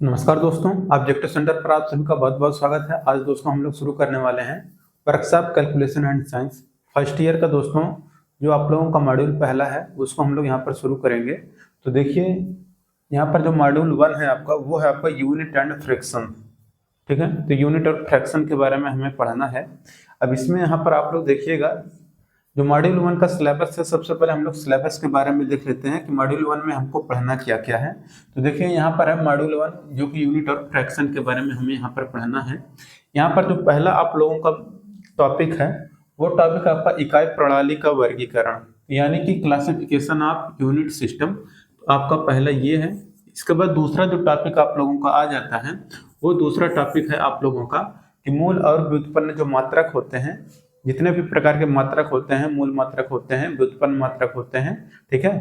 नमस्कार दोस्तों, objective centre पर आप सभी का बहुत बहुत स्वागत है। आज दोस्तों हम लोग शुरू करने वाले हैं workshop calculation and science first year का। दोस्तों जो आप लोगों का मॉड्यूल पहला है उसको हम लोग यहाँ पर शुरू करेंगे। तो देखिए यहाँ पर जो मॉड्यूल 1 है आपका, वो है आपका यूनिट एंड फ्रैक्शन। ठीक है, तो यूनिट और फ्रैक्शन के बारे में हमें पढ़ना है। अब इसमें यहाँ पर आप लोग देखिएगा जो मॉड्यूल 1 का सिलेबस है, सबसे पहले हम लोग सिलेबस के बारे में देख लेते हैं कि मॉड्यूल 1 में हमको पढ़ना क्या क्या है। तो देखिए यहाँ पर है मॉड्यूल 1 जो कि यूनिट और फ्रैक्शन के बारे में हमें यहाँ पर पढ़ना है। यहाँ पर जो पहला आप लोगों का टॉपिक है वो टॉपिक आपका इकाई प्रणाली का वर्गीकरण, यानी कि क्लासिफिकेशन ऑफ यूनिट सिस्टम, आपका पहला ये है। इसके बाद दूसरा जो टॉपिक आप लोगों का आ जाता है वो दूसरा टॉपिक है आप लोगों का कि मूल और व्युत्पन्न जो मात्रक होते हैं, जितने भी प्रकार के मात्रक होते हैं, मूल मात्रक होते हैं, व्युत्पन्न मात्रक होते हैं, ठीक है,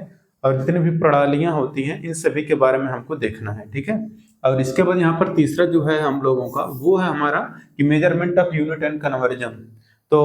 और जितनी भी प्रणालियां होती हैं इन सभी के बारे में हमको देखना है। ठीक है, और इसके बाद यहाँ पर तीसरा जो है हम लोगों का वो है हमारा कि measurement of unit and conversion. तो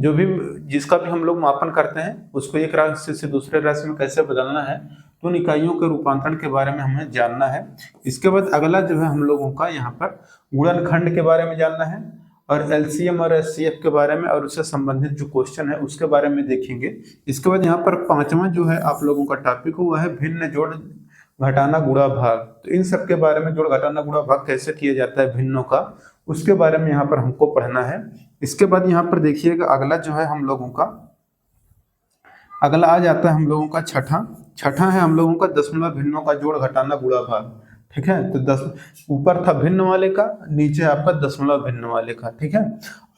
जो भी जिसका भी हम लोग मापन करते हैं उसको एक राशि से दूसरे राशि में कैसे बदलना है, तो उन इकाइयों के रूपांतरण के बारे में हमें जानना है। इसके बाद अगला जो है हम लोगों का यहाँ पर गुणनखंड के बारे में जानना है और एलसीएम और एचसीएफ के बारे में और उससे संबंधित जो क्वेश्चन है उसके बारे में देखेंगे। इसके बाद यहाँ पर पांचवा जो है आप लोगों का टॉपिक हुआ है भिन्न जोड़ घटाना गुणा भाग। तो इन सब के बारे में जोड़ घटाना गुणा भाग कैसे किया जाता है भिन्नों का, उसके बारे में यहाँ पर हमको पढ़ना है। इसके बाद यहाँ पर देखिएगा अगला जो है हम लोगों का अगला आ जाता है हम लोगों का छठा है हम लोगों का दशमलव भिन्नों का जोड़ घटाना गुणा भाग। ठीक है, तो 10 ऊपर था भिन्न वाले का, नीचे आपका दशमलव भिन्न वाले का। ठीक है,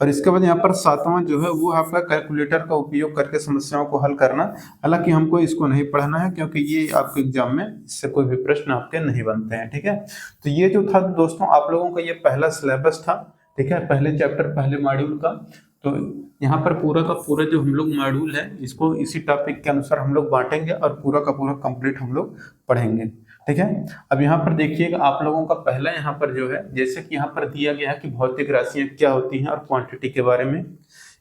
और इसके बाद यहाँ पर सातवां जो है वो आपका कैलकुलेटर का उपयोग करके समस्याओं को हल करना। हालांकि हमको इसको नहीं पढ़ना है क्योंकि ये आपके एग्जाम में इससे कोई भी प्रश्न आपके नहीं बनते हैं। ठीक है, तो ये जो था दोस्तों आप लोगों का ये पहला सिलेबस था। ठीक है, पहले चैप्टर पहले मॉड्यूल का। तो यहाँ पर पूरा का पूरा जो हम लोग मॉड्यूल है इसको इसी टॉपिक के अनुसार हम लोग बांटेंगे और पूरा का पूरा कंप्लीट हम लोग पढ़ेंगे। ठीक है, अब यहाँ पर देखिएगा आप लोगों का पहला यहाँ पर जो है, जैसे कि यहाँ पर दिया गया है कि भौतिक राशियां क्या होती हैं और क्वांटिटी के बारे में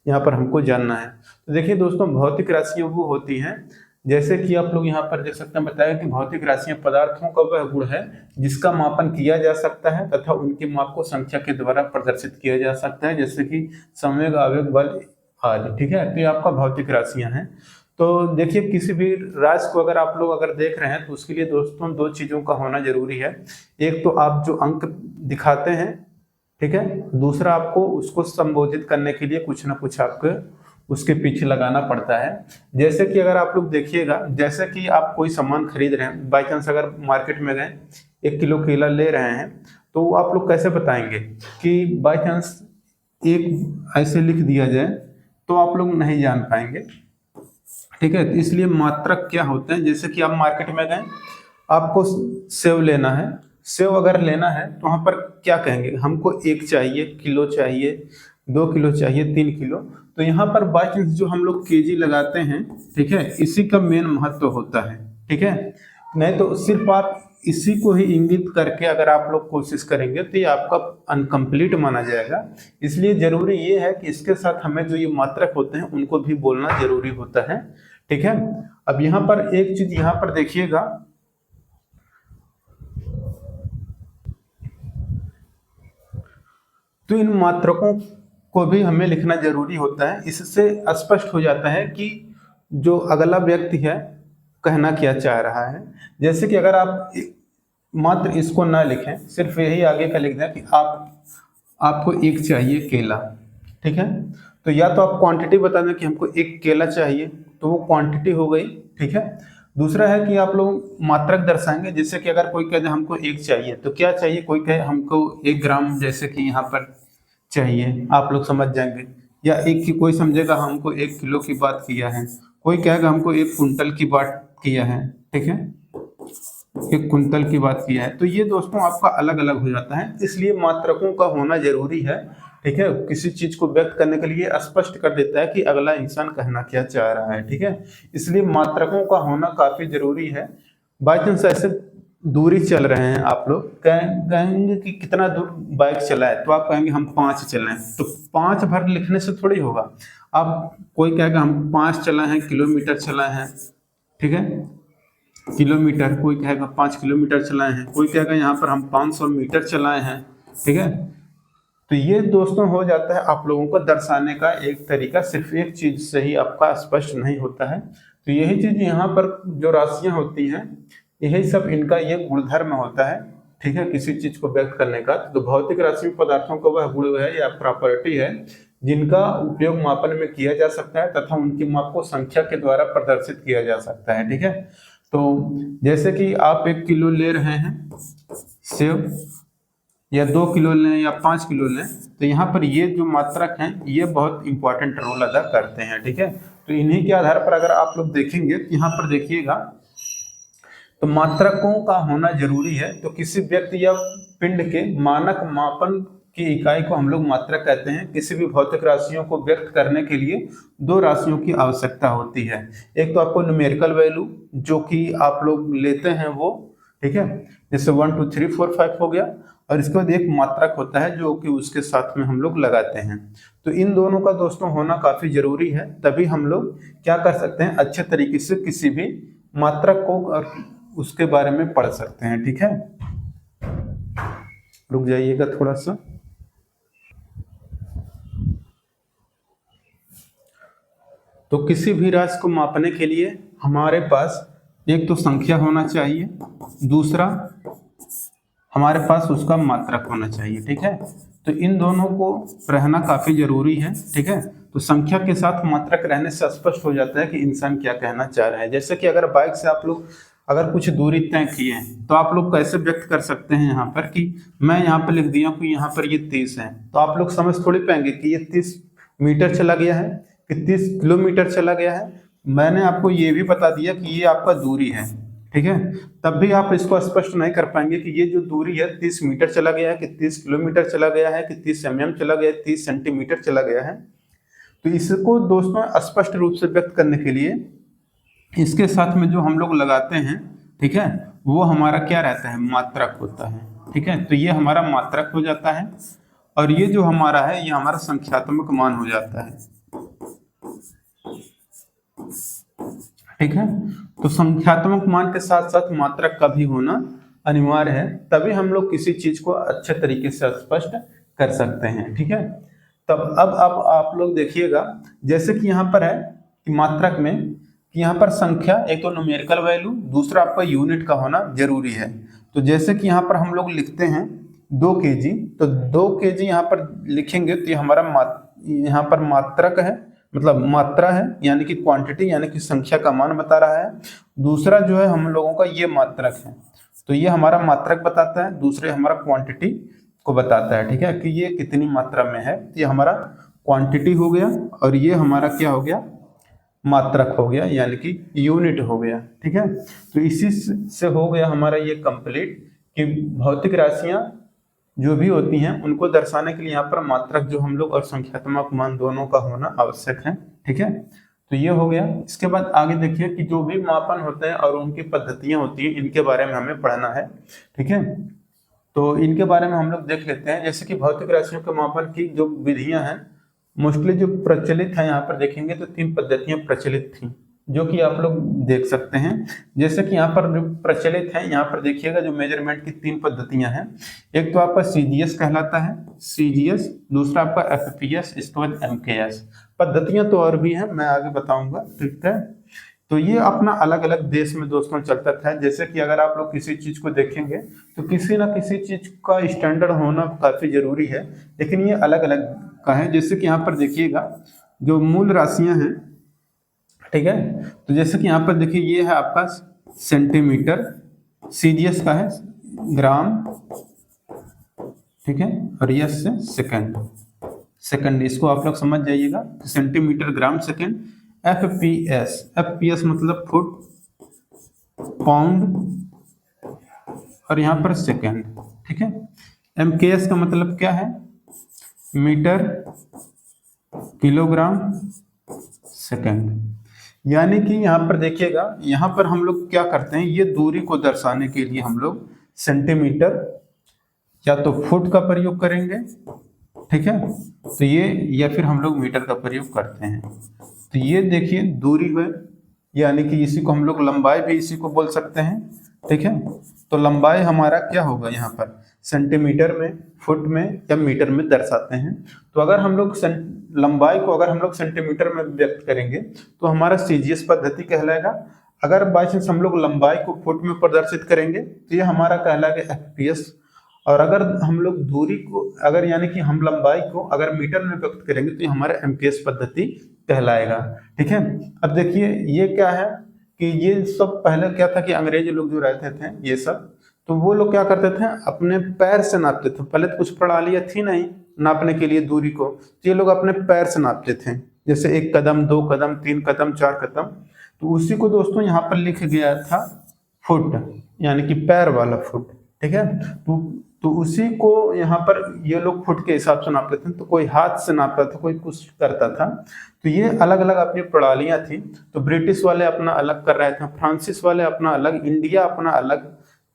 यहाँ पर हमको जानना है। तो देखिए दोस्तों, भौतिक राशियां वो होती हैं जैसे कि आप लोग यहाँ पर देख सकते हैं, बताया कि भौतिक राशियां पदार्थों का वह गुण है जिसका मापन किया जा सकता है तथा उनके माप को संख्या के द्वारा प्रदर्शित किया जा सकता है, जैसे कि संवेग, आवेग, बल आदि। ठीक है, तो ये आपका भौतिक राशियां हैं। तो देखिए किसी भी राशि को अगर आप लोग देख रहे हैं तो उसके लिए दोस्तों दो चीजों का होना जरूरी है। एक तो आप जो अंक दिखाते हैं, ठीक है, दूसरा आपको उसको संबोधित करने के लिए कुछ ना कुछ आपको उसके पीछे लगाना पड़ता है। जैसे कि अगर आप लोग देखिएगा, जैसे कि आप कोई सामान खरीद रहे हैं, बाई चांस अगर मार्केट में गए 1 किलो केला ले रहे हैं, तो आप लोग कैसे बताएंगे कि बाई चांस एक ऐसे लिख दिया जाए तो आप लोग नहीं जान पाएंगे। ठीक है, तो इसलिए मात्रक क्या होते हैं, जैसे कि आप मार्केट में गए, आपको सेव लेना है, सेव अगर लेना है तो वहाँ पर क्या कहेंगे, हमको 1 चाहिए, किलो चाहिए, 2 किलो चाहिए, 3 किलो। तो यहाँ पर बाई चांस जो हम लोग केजी लगाते हैं, ठीक है, इसी का मेन महत्व होता है। ठीक है, नहीं तो सिर्फ आप इसी को ही इंगित करके अगर आप लोग कोशिश करेंगे तो ये आपका अनकम्प्लीट माना जाएगा। इसलिए जरूरी ये है कि इसके साथ हमें जो ये मात्रक होते हैं उनको भी बोलना जरूरी होता है। ठीक है, अब यहाँ पर एक चीज यहाँ पर देखिएगा, तो इन मात्रकों को भी हमें लिखना जरूरी होता है। इससे स्पष्ट हो जाता है कि जो अगला व्यक्ति है कहना क्या चाह रहा है। जैसे कि अगर आप मात्र इसको ना लिखें, सिर्फ यही आगे का लिख दें कि आपको 1 चाहिए केला। ठीक है, तो या तो आप क्वांटिटी बता दें कि हमको 1 केला चाहिए, तो वो क्वांटिटी हो गई। ठीक है, दूसरा है कि आप लोग मात्रक दर्शाएंगे, जैसे कि अगर कोई कहे हमको 1 चाहिए तो क्या चाहिए, कोई कहे हमको 1 ग्राम जैसे कि यहाँ पर चाहिए, आप लोग समझ जाएंगे। या एक की कोई समझेगा हमको 1 किलो की बात किया है, कोई कहेगा हमको 1 कुंटल की बात किया है। ठीक है, 1 कुंटल की बात किया है। तो ये दोस्तों आपका अलग अलग हो जाता है, इसलिए मात्रकों का होना जरूरी है। ठीक है, किसी चीज को व्यक्त करने के लिए स्पष्ट कर देता है कि अगला इंसान कहना क्या चाह रहा है। ठीक है, इसलिए मात्रकों का होना काफी जरूरी है। बाई चांस ऐसे दूरी चल रहे हैं, आप लोग कहेंगे कि कितना दूर बाइक चला है, तो आप कहेंगे हम 5 चले हैं, तो 5 भर लिखने से थोड़ी होगा। आप कोई कहेगा हम 5 चला है, किलोमीटर चला है। ठीक है, किलोमीटर, कोई कहेगा 5 किलोमीटर चलाए हैं, कोई कहेगा यहाँ पर हम 500 मीटर चलाए हैं। ठीक है, तो ये दोस्तों हो जाता है आप लोगों को दर्शाने का एक तरीका, सिर्फ एक चीज से ही आपका स्पष्ट नहीं होता है। तो यही चीज यहाँ पर जो राशियां होती हैं, यही सब इनका ये गुणधर्म होता है। ठीक है, किसी चीज को व्यक्त करने का। तो भौतिक राशि पदार्थों का वह गुण है या प्रॉपर्टी है जिनका उपयोग मापन में किया जा सकता है तथा उनकी माप को संख्या के द्वारा प्रदर्शित किया जा सकता है। ठीक है, तो जैसे कि आप 1 किलो ले रहे हैं सेब, या 2 किलो लें या 5 किलो लें, तो यहाँ पर ये जो मात्रक हैं ये बहुत इंपॉर्टेंट रोल अदा करते हैं। ठीक है, तो इन्हीं के आधार पर अगर आप लोग देखेंगे तो यहाँ पर देखिएगा, तो मात्रकों का होना जरूरी है। तो किसी व्यक्ति या पिंड के मानक मापन की इकाई को हम लोग मात्रक कहते हैं। किसी भी भौतिक राशियों को व्यक्त करने के लिए 2 राशियों की आवश्यकता होती है। एक तो आपको न्यूमेरिकल वैल्यू जो कि आप लोग लेते हैं वो, ठीक है, जैसे 1 2 3 4 5 हो गया, और इसके बाद एक मात्रक होता है जो कि उसके साथ में हम लोग लगाते हैं। तो इन दोनों का दोस्तों होना काफी जरूरी है, तभी हम लोग क्या कर सकते हैं, अच्छे तरीके से किसी भी मात्रक को और उसके बारे में पढ़ सकते हैं। ठीक है, रुक जाइएगा थोड़ा सा। तो किसी भी राशि को मापने के लिए हमारे पास एक तो संख्या होना चाहिए, दूसरा हमारे पास उसका मात्रक होना चाहिए। ठीक है, तो इन दोनों को रहना काफी जरूरी है। ठीक है, तो संख्या के साथ मात्रक रहने से स्पष्ट हो जाता है कि इंसान क्या कहना चाह रहा है। जैसे कि अगर बाइक से आप लोग अगर कुछ दूरी तय किए हैं तो आप लोग कैसे व्यक्त कर सकते हैं यहाँ पर कि मैं यहाँ पर लिख दिया कि यहाँ पर ये 30 है, तो आप लोग समझ थोड़ी पाएंगे कि ये 30 मीटर चला गया है कि 30 किलोमीटर चला गया है। मैंने आपको ये भी बता दिया कि ये आपका दूरी है। ठीक है, तब भी आप इसको स्पष्ट नहीं कर पाएंगे कि ये जो दूरी है 30 मीटर चला गया है कि 30 किलोमीटर चला गया है कि 30 mm चला गया है, 30 सेंटीमीटर चला गया है। तो इसको दोस्तों स्पष्ट रूप से व्यक्त करने के लिए इसके साथ में जो हम लोग लगाते हैं, ठीक है, वो हमारा क्या रहता है, मात्रक होता है। ठीक है, तो ये हमारा मात्रक हो जाता है, और ये जो हमारा है ये हमारा संख्यात्मक मान हो जाता है। ठीक है, तो संख्यात्मक मान के साथ साथ मात्रक का भी होना अनिवार्य है, तभी हम लोग किसी चीज को अच्छे तरीके से स्पष्ट कर सकते हैं। ठीक है, तब अब आप लोग देखिएगा, जैसे कि यहाँ पर है कि मात्रक में कि यहाँ पर संख्या, एक तो न्यूमेरिकल वैल्यू, दूसरा आपका यूनिट का होना जरूरी है। तो जैसे कि यहाँ पर हम लोग लिखते हैं 2 kg, तो 2 kg यहाँ पर लिखेंगे तो ये हमारा यहाँ पर मात्रक है, मतलब मात्रा है, यानी कि क्वांटिटी, यानी कि संख्या का मान बता रहा है। दूसरा जो है हम लोगों का ये मात्रक है, तो ये हमारा मात्रक बताता है, दूसरे हमारा क्वांटिटी को बताता है। ठीक है, कि ये कितनी मात्रा में है, ये हमारा क्वांटिटी हो गया, और ये हमारा क्या हो गया, मात्रक हो गया, यानी कि यूनिट हो गया। ठीक है, तो इसी से हो गया हमारा ये कंप्लीट कि भौतिक राशियां जो भी होती हैं उनको दर्शाने के लिए यहाँ पर मात्रक जो हम लोग और संख्यात्मक मान दोनों का होना आवश्यक है। ठीक है, तो ये हो गया। इसके बाद आगे देखिए कि जो भी मापन होते हैं और उनकी पद्धतियां होती हैं, इनके बारे में हमें पढ़ना है। ठीक है, तो इनके बारे में हम लोग देख लेते हैं। जैसे कि भौतिक राशियों के मापन की जो विधियां हैं, मोस्टली जो प्रचलित है, यहाँ पर देखेंगे तो 3 पद्धतियां प्रचलित थी, जो कि आप लोग देख सकते हैं। जैसे कि यहाँ पर जो प्रचलित है, यहाँ पर देखिएगा जो मेजरमेंट की 3 पद्धतियां हैं। एक तो आपका सीजीएस कहलाता है, सीजीएस, दूसरा आपका एफपीएस, इसके बाद एमकेएस। पद्धतियां तो और भी हैं, मैं आगे बताऊंगा। ठीक है, तो ये अपना अलग अलग देश में दोस्तों चलता था। जैसे कि अगर आप लोग किसी चीज को देखेंगे तो किसी ना किसी चीज का स्टैंडर्ड होना काफी जरूरी है, लेकिन ये अलग अलग का है। जैसे कि यहाँ पर देखिएगा जो मूल राशियां हैं, ठीक है, तो जैसे कि यहाँ पर देखिए ये है आपका सेंटीमीटर, सीजीएस का है ग्राम, ठीक है, और ये से सेकंड, इसको आप लोग समझ जाइएगा, सेंटीमीटर, ग्राम, सेकंड। एफपीएस मतलब फुट, पाउंड, और यहाँ पर सेकंड। ठीक है, एमकेएस का मतलब क्या है, मीटर, किलोग्राम, सेकंड। यानी कि यहाँ पर देखिएगा, यहाँ पर हम लोग क्या करते हैं, ये दूरी को दर्शाने के लिए हम लोग सेंटीमीटर या तो फुट का प्रयोग करेंगे, ठीक है, तो ये, या फिर हम लोग मीटर का प्रयोग करते हैं। तो ये देखिए दूरी है, यानी कि इसी को हम लोग लंबाई भी इसी को बोल सकते हैं, ठीक है। तो लंबाई हमारा क्या होगा यहाँ पर, सेंटीमीटर में, फुट में या मीटर में दर्शाते हैं। तो अगर हम लोग लंबाई को अगर हम लोग सेंटीमीटर में व्यक्त करेंगे तो हमारा सीजीएस पद्धति कहलाएगा। अगर बाई चांस हम लोग लंबाई को फुट में प्रदर्शित करेंगे तो ये हमारा कहलाएगा एफपीएस। और अगर हम लोग दूरी को अगर यानी कि हम लंबाई को अगर मीटर में व्यक्त करेंगे तो ये हमारा एमपीएस पद्धति कहलाएगा, ठीक है। अब देखिए ये क्या है कि ये सब पहले क्या था कि अंग्रेज लोग जो रहते थे ये सब, तो वो लोग क्या करते थे, अपने पैर से नापते थे। पहले तो कुछ प्रणालियां थी नहीं नापने के लिए दूरी को, तो ये लोग अपने पैर से नापते थे, जैसे 1 कदम, 2 कदम, 3 कदम, 4 कदम। तो उसी को दोस्तों यहाँ पर लिख गया था फुट, यानी कि पैर वाला फुट, ठीक है। तो उसी को यहाँ पर ये लोग फुट के हिसाब से नापते थे। तो कोई हाथ से नापता था, कोई कुछ करता था। तो ये अलग अलग अपनी प्रणालियां थी। तो ब्रिटिश वाले अपना अलग कर रहे थे, फ्रांसिस वाले अपना अलग, इंडिया अपना अलग,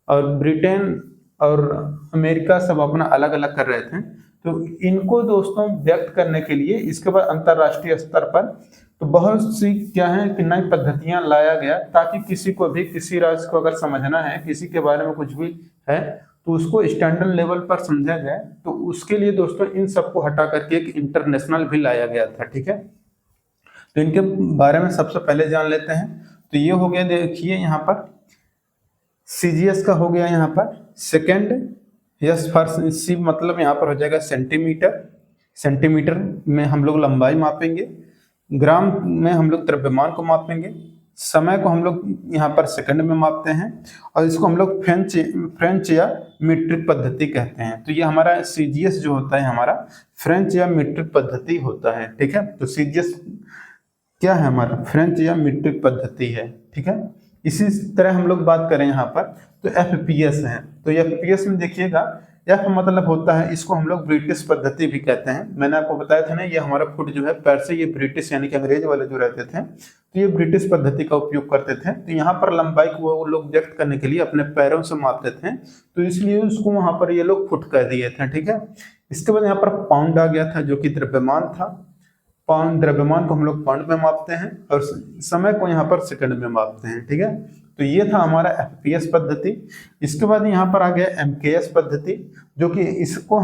और ब्रिटेन और अमेरिका सब अपना अलग अलग कर रहे थे। तो इनको दोस्तों व्यक्त करने के लिए इसके बाद अंतरराष्ट्रीय स्तर पर तो बहुत सी क्या है कि नई पद्धतियां लाया गया, ताकि किसी को भी, किसी राज्य को अगर समझना है, किसी के बारे में कुछ भी है, तो उसको स्टैंडर्ड लेवल पर समझा जाए। तो उसके लिए दोस्तों इन सबको हटा करके एक इंटरनेशनल भी लाया गया था, ठीक है। तो इनके बारे में सबसे पहले जान लेते हैं। तो ये हो गया, देखिए यहाँ पर सीजीएस का हो गया यहाँ पर सेकेंड, यस फर्स्ट सी मतलब यहाँ पर हो जाएगा सेंटीमीटर। सेंटीमीटर में हम लोग लंबाई मापेंगे, ग्राम में हम लोग द्रव्यमान को मापेंगे, समय को हम लोग यहाँ पर सेकंड में मापते हैं, और इसको हम लोग फ्रेंच या मीट्रिक पद्धति कहते हैं। तो ये हमारा सीजीएस जो होता है हमारा फ्रेंच या मीट्रिक पद्धति होता है, ठीक है। तो सीजीएस क्या है हमारा, फ्रेंच या मीट्रिक पद्धति है, ठीक है। इसी तरह हम लोग बात करें यहाँ पर तो एफपीएस है। तो एफपीएस में देखिएगा, एफ मतलब होता है, इसको हम लोग ब्रिटिश पद्धति भी कहते हैं। मैंने आपको बताया था ना, ये हमारा फुट जो है पैर से, ये ब्रिटिश यानी कि अंग्रेज वाले जो रहते थे तो ये ब्रिटिश पद्धति का उपयोग करते थे। तो यहाँ पर लंबाई को वो लोग व्यक्त करने के लिए अपने पैरों से मापते थे, तो इसलिए उसको वहां पर ये लोग फुट कह दिए थे, ठीक है। इसके बाद यहाँ पर पाउंड आ गया था, जो कि द्रव्यमान था। पाउंड, द्रव्यमान को हम लोग पाउंड में मापते हैं, और समय को यहाँ पर सेकंड में मापते हैं, ठीक है। तो ये था हमारा एफपीएस पद्धति। इसके बाद यहाँ पर आ गया एमकेएस पद्धति, जो कि इसको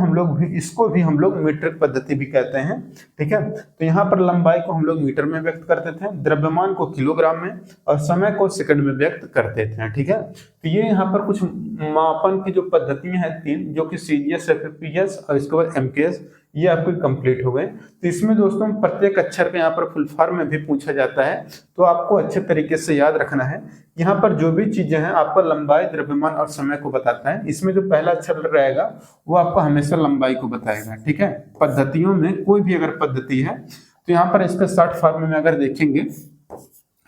भी हम लोग मीट्रिक पद्धति भी कहते हैं, ठीक है। तो यहाँ पर लंबाई को हम लोग मीटर में व्यक्त करते थे, द्रव्यमान को किलोग्राम में, और समय को सेकंड में व्यक्त करते थे, ठीक है। तो ये यहाँ पर कुछ मापन की जो पद्धतियां हैं 3, जो कि सीजीएस, एफपीएस और इसके बाद एमकेएस, ये आपके कंप्लीट हो गए। तो इसमें दोस्तों प्रत्येक अक्षर का यहाँ पर फुल फॉर्म में भी पूछा जाता है, तो आपको अच्छे तरीके से याद रखना है। यहाँ पर जो भी चीजें हैं आपको लंबाई, द्रव्यमान और समय को बताता है। इसमें जो पहला अक्षर रहेगा वो आपको हमेशा लंबाई को बताएगा, ठीक है। पद्धतियों में कोई भी अगर पद्धति है तो यहाँ पर इसका शॉर्ट फॉर्म में अगर देखेंगे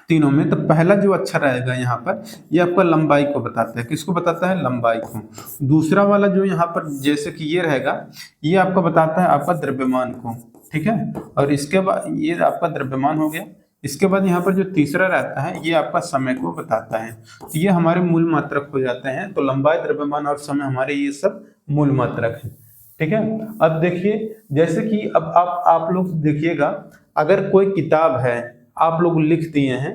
तीनों में, तो पहला जो अक्षर रहेगा यहाँ पर ये आपका लंबाई को बताता है। किसको बताता है, लंबाई को। दूसरा वाला जो यहाँ पर जैसे कि ये रहेगा, ये आपका बताता है आपका द्रव्यमान को, ठीक है। और इसके बाद ये आपका द्रव्यमान हो गया। इसके बाद यहाँ पर जो तीसरा रहता है ये आपका समय को बताता है। तो ये हमारे मूल मात्रक हो जाते हैं। तो लंबाई, द्रव्यमान और समय हमारे ये सब मूल मात्रक है, ठीक है। अब देखिए, जैसे कि अब आप लोग देखिएगा, अगर कोई किताब है आप लोग लिख दिए हैं,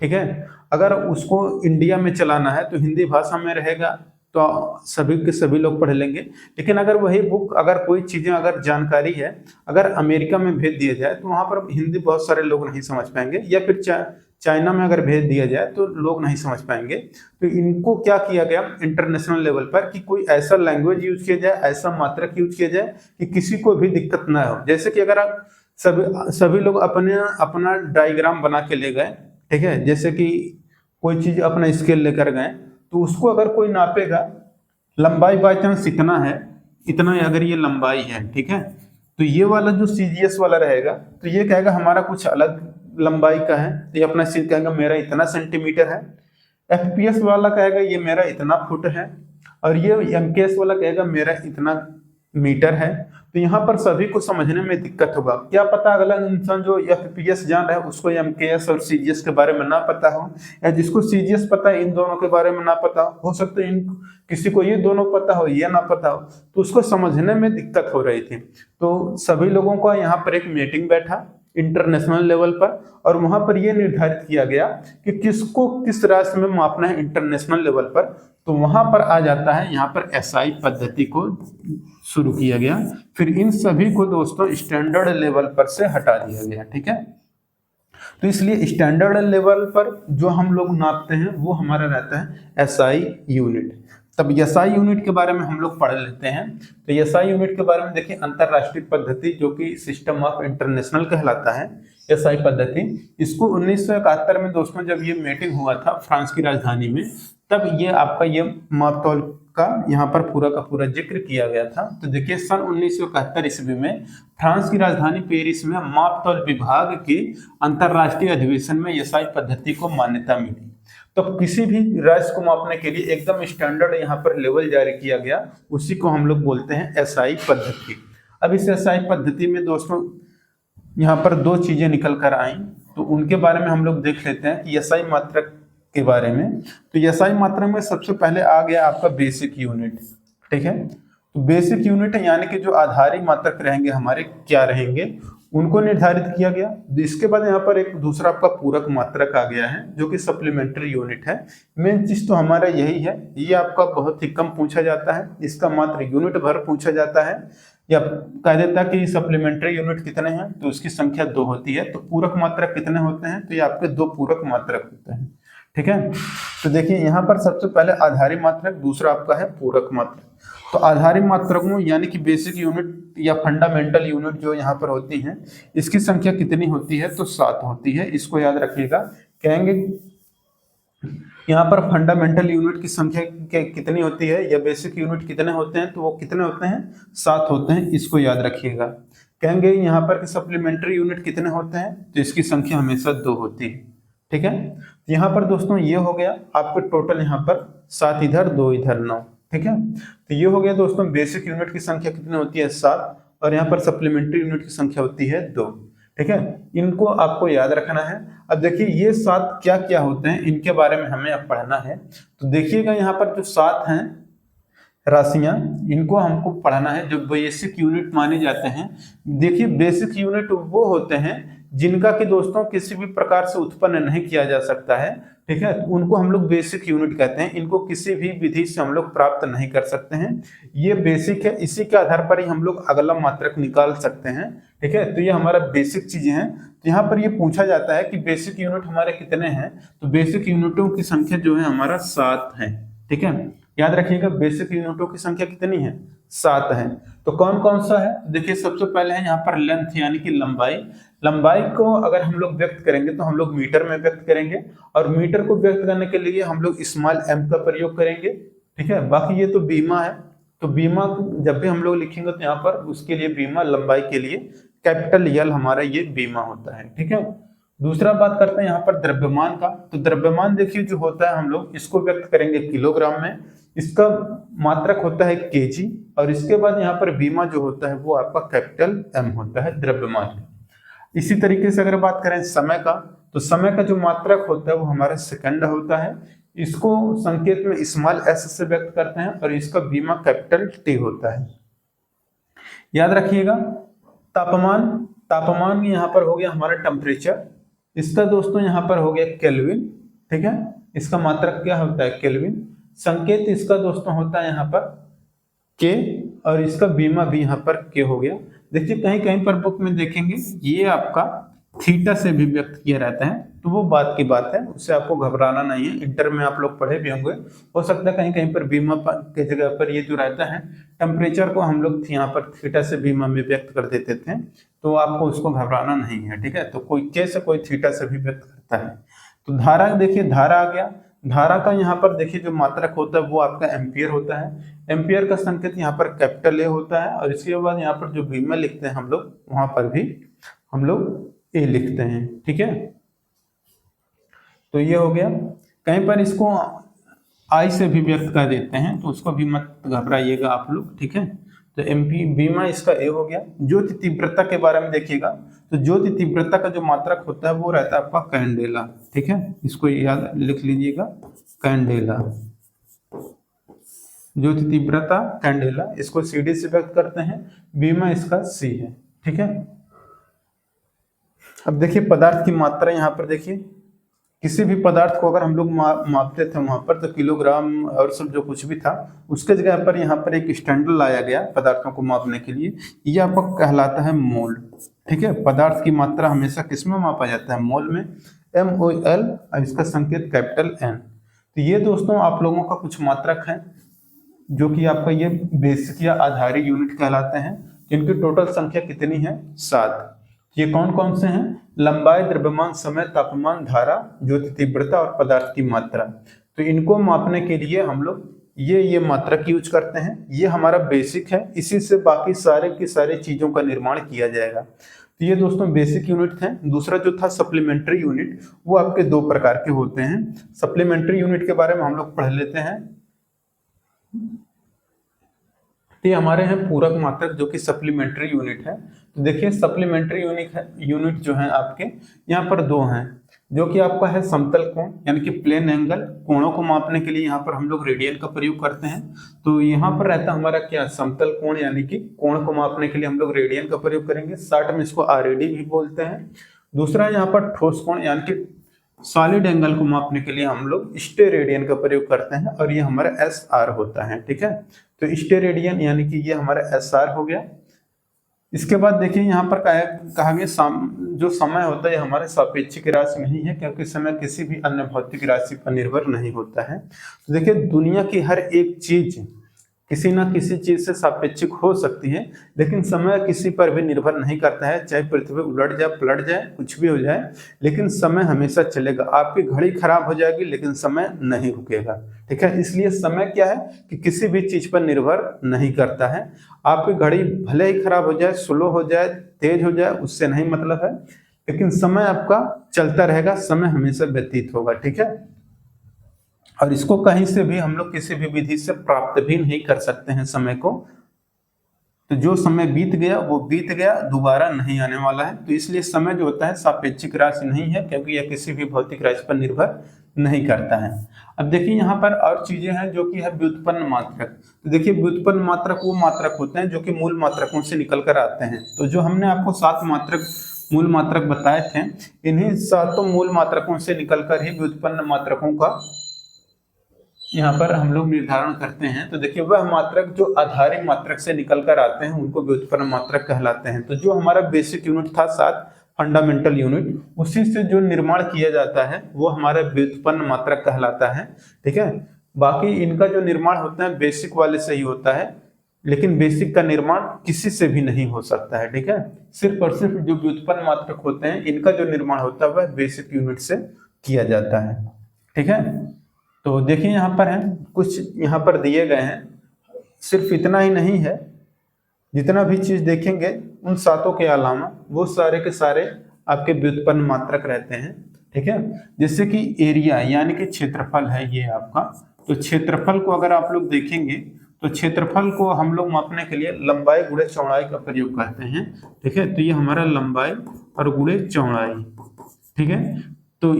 ठीक है, अगर उसको इंडिया में चलाना है तो हिंदी भाषा में रहेगा, तो सभी के सभी लोग पढ़ लेंगे। लेकिन अगर वही बुक, अगर कोई चीजें, अगर जानकारी है, अगर अमेरिका में भेज दिया जाए तो वहां पर हिंदी बहुत सारे लोग नहीं समझ पाएंगे, या फिर चाइना में अगर भेज दिया जाए तो लोग नहीं समझ पाएंगे। तो इनको क्या किया गया इंटरनेशनल लेवल पर कि कोई ऐसा लैंग्वेज यूज किया जाए, ऐसा मात्रक यूज किया जाए कि किसी को भी दिक्कत ना हो। जैसे कि अगर आप सभी लोग अपना डायग्राम बना के ले गए, ठीक है, जैसे कि कोई चीज अपना स्केल लेकर गए, तो उसको अगर कोई नापेगा, लंबाई बाई चांस इतना है, इतना अगर ये लंबाई है, ठीक है, तो ये वाला जो सीजीएस वाला रहेगा तो ये कहेगा हमारा कुछ अलग लंबाई का है, तो ये अपना सीध कहेगा मेरा इतना सेंटीमीटर है। एफपीएस वाला कहेगा ये मेरा इतना फुट है, और ये एमकेएस वाला कहेगा मेरा इतना मीटर है। तो यहाँ पर सभी को समझने में दिक्कत होगा। क्या पता अगला इंसान जो एफपीएस जान रहा है उसको एमकेएस और सीजीएस के बारे में ना पता हो, या जिसको सीजीएस पता है इन दोनों के बारे में ना पता हो सकता है किसी को ये दोनों पता हो, ये ना पता हो, तो उसको समझने में दिक्कत हो रही थी। तो सभी लोगों का यहाँ पर एक मीटिंग बैठा, इंटरनेशनल लेवल पर, और वहां पर यह निर्धारित किया गया कि किसको किस राष्ट्र में मापना है इंटरनेशनल लेवल पर। तो वहां पर आ जाता है, यहाँ पर एसआई पद्धति को शुरू किया गया। फिर इन सभी को दोस्तों स्टैंडर्ड लेवल पर से हटा दिया गया। ठीक है, तो इसलिए स्टैंडर्ड लेवल पर जो हम लोग नापते हैं वो हमारा रहता है एसआई यूनिट। तब एसआई यूनिट के बारे में हम लोग पढ़ लेते हैं। तो एसआई यूनिट के बारे में देखिए, अंतरराष्ट्रीय पद्धति जो कि सिस्टम ऑफ इंटरनेशनल कहलाता है, एसआई पद्धति, इसको 1971 में दोस्तों जब ये मीटिंग हुआ था फ्रांस की राजधानी में, तब ये आपका ये मापतौल का यहाँ पर पूरा का पूरा जिक्र किया गया था। तो देखिए सन 1971 ईस्वी में फ्रांस की राजधानी पेरिस में मापतौल विभाग के अंतरराष्ट्रीय अधिवेशन में एसआई पद्धति को मान्यता मिली। तो किसी भी राज्य को मापने के लिए एकदम स्टैंडर्ड यहाँ पर लेवल जारी किया गया, उसी को हम लोग बोलते हैं एसआई पद्धति। अब इस एसआई पद्धति में दोस्तों यहाँ पर दो चीजें निकल कर आई, तो उनके बारे में हम लोग देख लेते हैं कि एसआई मात्रक के बारे में। तो एसआई मात्रक में सबसे पहले आ गया आपका बेसिक यूनिट। ठीक है, तो बेसिक यूनिट यानी कि जो आधारी मात्रक रहेंगे हमारे क्या रहेंगे, उनको निर्धारित किया गया। इसके बाद यहाँ पर एक दूसरा आपका पूरक मात्रक आ गया है जो कि सप्लीमेंट्री यूनिट है। मेन चीज तो हमारा यही है, ये आपका बहुत ही कम पूछा जाता है, इसका मात्र यूनिट भर पूछा जाता है, या कह देता कि सप्लीमेंट्री यूनिट कितने हैं, तो उसकी संख्या 2 होती है। तो पूरक मात्रक कितने होते हैं, तो ये आपके 2 पूरक मात्रक होते हैं। ठीक है, तो देखिए यहाँ पर सबसे पहले आधारी मात्रक, दूसरा आपका है पूरक मात्रक। तो आधारी मात्रकों यानी कि बेसिक यूनिट या फंडामेंटल यूनिट जो यहाँ पर होती हैं, इसकी संख्या कितनी होती है, तो 7 होती है। इसको याद रखिएगा, कहेंगे यहाँ पर फंडामेंटल यूनिट की संख्या कितनी होती है या बेसिक यूनिट कितने होते हैं, तो वो कितने होते हैं, 7 होते हैं। इसको याद रखिएगा। कहेंगे यहाँ पर सप्लीमेंट्री यूनिट कितने होते हैं, तो इसकी संख्या हमेशा 2 होती है। ठीक है, तो यहाँ पर दोस्तों ये हो गया आपके टोटल, यहाँ पर 7 इधर 2 इधर 9। ठीक है, तो ये हो गया दोस्तों बेसिक यूनिट की संख्या कितनी होती है, 7, और यहाँ पर सप्लीमेंट्री यूनिट की संख्या होती है 2। ठीक है, इनको आपको याद रखना है। अब देखिए ये 7 क्या क्या होते हैं, इनके बारे में हमें अब पढ़ना है। तो देखिएगा यहाँ पर जो 7 हैं राशियां, इनको हमको पढ़ना है जो बेसिक यूनिट माने जाते हैं। देखिए बेसिक यूनिट वो होते हैं जिनका कि दोस्तों किसी भी प्रकार से उत्पन्न नहीं किया जा सकता है। ठीक है, तो उनको हम लोग बेसिक यूनिट कहते हैं। इनको किसी भी विधि से हम लोग प्राप्त नहीं कर सकते हैं, ये बेसिक है, इसी के आधार पर ही हम लोग अगला मात्रक निकाल सकते हैं। ठीक है, तो ये हमारा बेसिक चीजें हैं। तो यहाँ पर ये पूछा जाता है कि बेसिक यूनिट हमारे कितने हैं, तो बेसिक यूनिटों की संख्या जो है हमारा 7 है। ठीक है, याद रखिएगा बेसिक यूनिटों की संख्या कितनी है, 7 है। तो कौन कौन सा है, देखिए सबसे पहले है यहाँ पर लेंथ यानी कि लंबाई। लंबाई को अगर हम लोग व्यक्त करेंगे तो हम लोग मीटर में व्यक्त करेंगे, और मीटर को व्यक्त करने के लिए हम लोग स्मॉल m का प्रयोग करेंगे। ठीक है, बाकी ये तो बीमा है, तो बीमा जब भी हम लोग लिखेंगे तो यहाँ पर उसके लिए बीमा लंबाई के लिए कैपिटल L हमारा ये बीमा होता है। ठीक है, दूसरा बात करते हैं यहाँ पर द्रव्यमान का। तो द्रव्यमान देखिए जो होता है हम लोग इसको व्यक्त करेंगे किलोग्राम में, इसका मात्रक होता है केजी, और इसके बाद यहाँ पर बीमा जो होता है वो आपका कैपिटल M होता है द्रव्यमान। इसी तरीके से अगर बात करें समय का, तो समय का जो मात्रक होता है वो हमारा सेकंड होता है। इसको संकेत में स्मॉल s से व्यक्त करते हैं, और इसका बीमा कैपिटल T होता है। याद रखिएगा तापमान, तापमान यहाँ पर हो गया हमारा टेम्परेचर, इसका दोस्तों यहाँ पर हो गया केल्विन। ठीक है, इसका मात्रक क्या होता है, केल्विन। संकेत इसका दोस्तों होता है यहाँ पर K, और इसका बीमा भी यहाँ पर K हो गया। देखिए कहीं कहीं पर बुक में देखेंगे ये आपका थीटा से भी व्यक्त किया रहता है, तो वो बात की बात है, उससे आपको घबराना नहीं है। इंटर में आप लोग पढ़े भी होंगे, हो सकता है कहीं कहीं पर बीमा के जगह पर ये जो रहता है टेम्परेचर को हम लोग यहाँ पर थीटा से बीमा में व्यक्त कर देते थे, तो आपको उसको घबराना नहीं है। ठीक है, तो कोई के से कोई थीटा से भी व्यक्त करता है। तो धारा देखिए, धारा आ गया। धारा का यहाँ पर देखिए जो मात्रक होता है वो आपका एम्पियर होता है। एम्पियर का संकेत यहाँ पर कैपिटल ए होता है, और इसके बाद यहाँ पर जो बीमा लिखते हैं हम लोग, वहां पर भी हम लोग ए लिखते हैं। ठीक है, तो ये हो गया। कहीं पर इसको आई से भी व्यक्त कर देते हैं, तो उसको भी मत घबराइएगा आप लोग। ठीक है, तो एमपी बीमा इसका ए हो गया। ज्योति तीव्रता के बारे में देखिएगा, तो ज्योति तीव्रता का जो मात्रक होता है वो रहता है आपका कैंडेला। ठीक है, इसको याद लिख लीजिएगा, कैंडेला। ज्योति तीव्रता कैंडेला, इसको सीडी से व्यक्त करते हैं, बीमा इसका सी है। ठीक है, अब देखिए पदार्थ की मात्रा यहाँ पर देखिए, किसी भी पदार्थ को अगर हम लोग मापते थे वहां पर तो किलोग्राम और सब जो कुछ भी था उसके जगह पर यहाँ पर एक स्टैंडर्ड लाया गया पदार्थों को मापने के लिए, ये आपको कहलाता है मोल। ठीक है, पदार्थ की मात्रा हमेशा किस में मापा जाता है? मोल में, MOL, और इसका संकेत कैपिटल N। तो ये दोस्तों आप लोगों का कुछ मात्रक है जो कि आपका ये बेसिक या आधारी यूनिट कहलाते हैं, जिनकी टोटल संख्या कितनी है? 7। ये कौन कौन से हैं? लंबाई, द्रव्यमान, समय, तापमान, धारा, ज्योति तीव्रता और पदार्थ की मात्रा। तो इनको मापने के लिए हम लोग ये मात्रक यूज करते हैं। ये हमारा बेसिक है, इसी से बाकी सारे की सारी चीजों का निर्माण किया जाएगा। तो ये दोस्तों बेसिक यूनिट थे। दूसरा जो था सप्लीमेंट्री यूनिट, वो आपके 2 प्रकार के होते हैं। सप्लीमेंट्री यूनिट के बारे में हम लोग पढ़ लेते हैं। ये हमारे हैं पूरक मात्रक जो कि सप्लीमेंट्री यूनिट है। तो देखिए सप्लीमेंट्री यूनिट जो है आपके यहाँ पर 2 हैं, जो कि आपका है समतल कोण यानी कि प्लेन एंगल। कोणों को मापने के लिए यहाँ पर हम लोग रेडियन का प्रयोग करते हैं। तो यहाँ पर रहता हमारा क्या? समतल कोण, यानी कि कोण को मापने के लिए हम लोग रेडियन का प्रयोग करेंगे। शॉर्ट में इसको RAD भी बोलते हैं। दूसरा यहाँ पर ठोस कोण यानी कि सॉलिड एंगल को मापने के लिए हम लोग स्टेरेडियन का प्रयोग करते हैं, और ये हमारा SR होता है। ठीक है, तो स्टेरेडियन यानी कि ये हमारा SR हो गया। इसके बाद देखिए यहाँ पर कहा गया जो समय होता है हमारे सापेक्षिक राशि नहीं है, क्योंकि समय किसी भी अन्य भौतिक राशि पर निर्भर नहीं होता है। तो देखिए दुनिया की हर एक चीज किसी ना किसी चीज से सापेक्षिक हो सकती है, लेकिन समय किसी पर भी निर्भर नहीं करता है। चाहे पृथ्वी उलट जाए, पलट जाए, कुछ भी हो जाए, लेकिन समय हमेशा चलेगा। आपकी घड़ी खराब हो जाएगी लेकिन समय नहीं रुकेगा। ठीक है, इसलिए समय क्या है कि किसी भी चीज पर निर्भर नहीं करता है। आपकी घड़ी भले ही खराब हो जाए, स्लो हो जाए, तेज हो जाए, उससे नहीं मतलब है, लेकिन समय आपका चलता रहेगा, समय हमेशा व्यतीत होगा। ठीक है, और इसको कहीं से भी हम लोग किसी भी विधि से प्राप्त भी नहीं कर सकते हैं समय को। तो जो समय बीत गया वो बीत गया, दोबारा नहीं आने वाला है। तो इसलिए समय जो होता है सापेक्षिक राशि नहीं है, क्योंकि यह किसी भी भौतिक राशि पर निर्भर नहीं करता है। अब देखिए यहाँ पर और चीजें हैं जो कि है व्युत्पन्न मात्रक। तो देखिए व्युत्पन्न मात्रक वो मात्रक होते हैं जो कि मूल मात्रकों से निकल कर आते हैं। तो जो हमने आपको 7 मात्रक मूल मात्रक बताए थे, इन्हीं 7 मूल मात्रकों से निकलकर ही व्युत्पन्न मात्रकों का यहाँ पर हम लोग निर्धारण करते हैं। तो देखिए वह मात्रक जो आधारी मात्रक से निकल कर आते हैं उनको व्युत्पन्न मात्रक कहलाते हैं। तो जो हमारा बेसिक यूनिट था 7 फंडामेंटल यूनिट, उसी से जो निर्माण किया जाता है वो हमारा व्युत्पन्न मात्रक कहलाता है। ठीक है, बाकी इनका जो निर्माण होता है बेसिक वाले से ही होता है, लेकिन बेसिक का निर्माण किसी से भी नहीं हो सकता है। ठीक है, सिर्फ और सिर्फ जो व्युत्पन्न मात्रक होते हैं इनका जो निर्माण होता है वह बेसिक यूनिट से किया जाता है। ठीक है, तो देखिए यहाँ पर है कुछ यहाँ पर दिए गए हैं। सिर्फ इतना ही नहीं है, जितना भी चीज देखेंगे उन 7 के अलावा वो सारे के सारे आपके व्युत्पन्न मात्रक रहते हैं। ठीक है, जैसे कि एरिया यानी कि क्षेत्रफल है ये आपका। तो क्षेत्रफल को अगर आप लोग देखेंगे तो क्षेत्रफल को हम लोग मापने के लिए लंबाई गुणे चौड़ाई का प्रयोग करते हैं। ठीक है, तो ये हमारा लंबाई और गुणे चौड़ाई। ठीक है, तो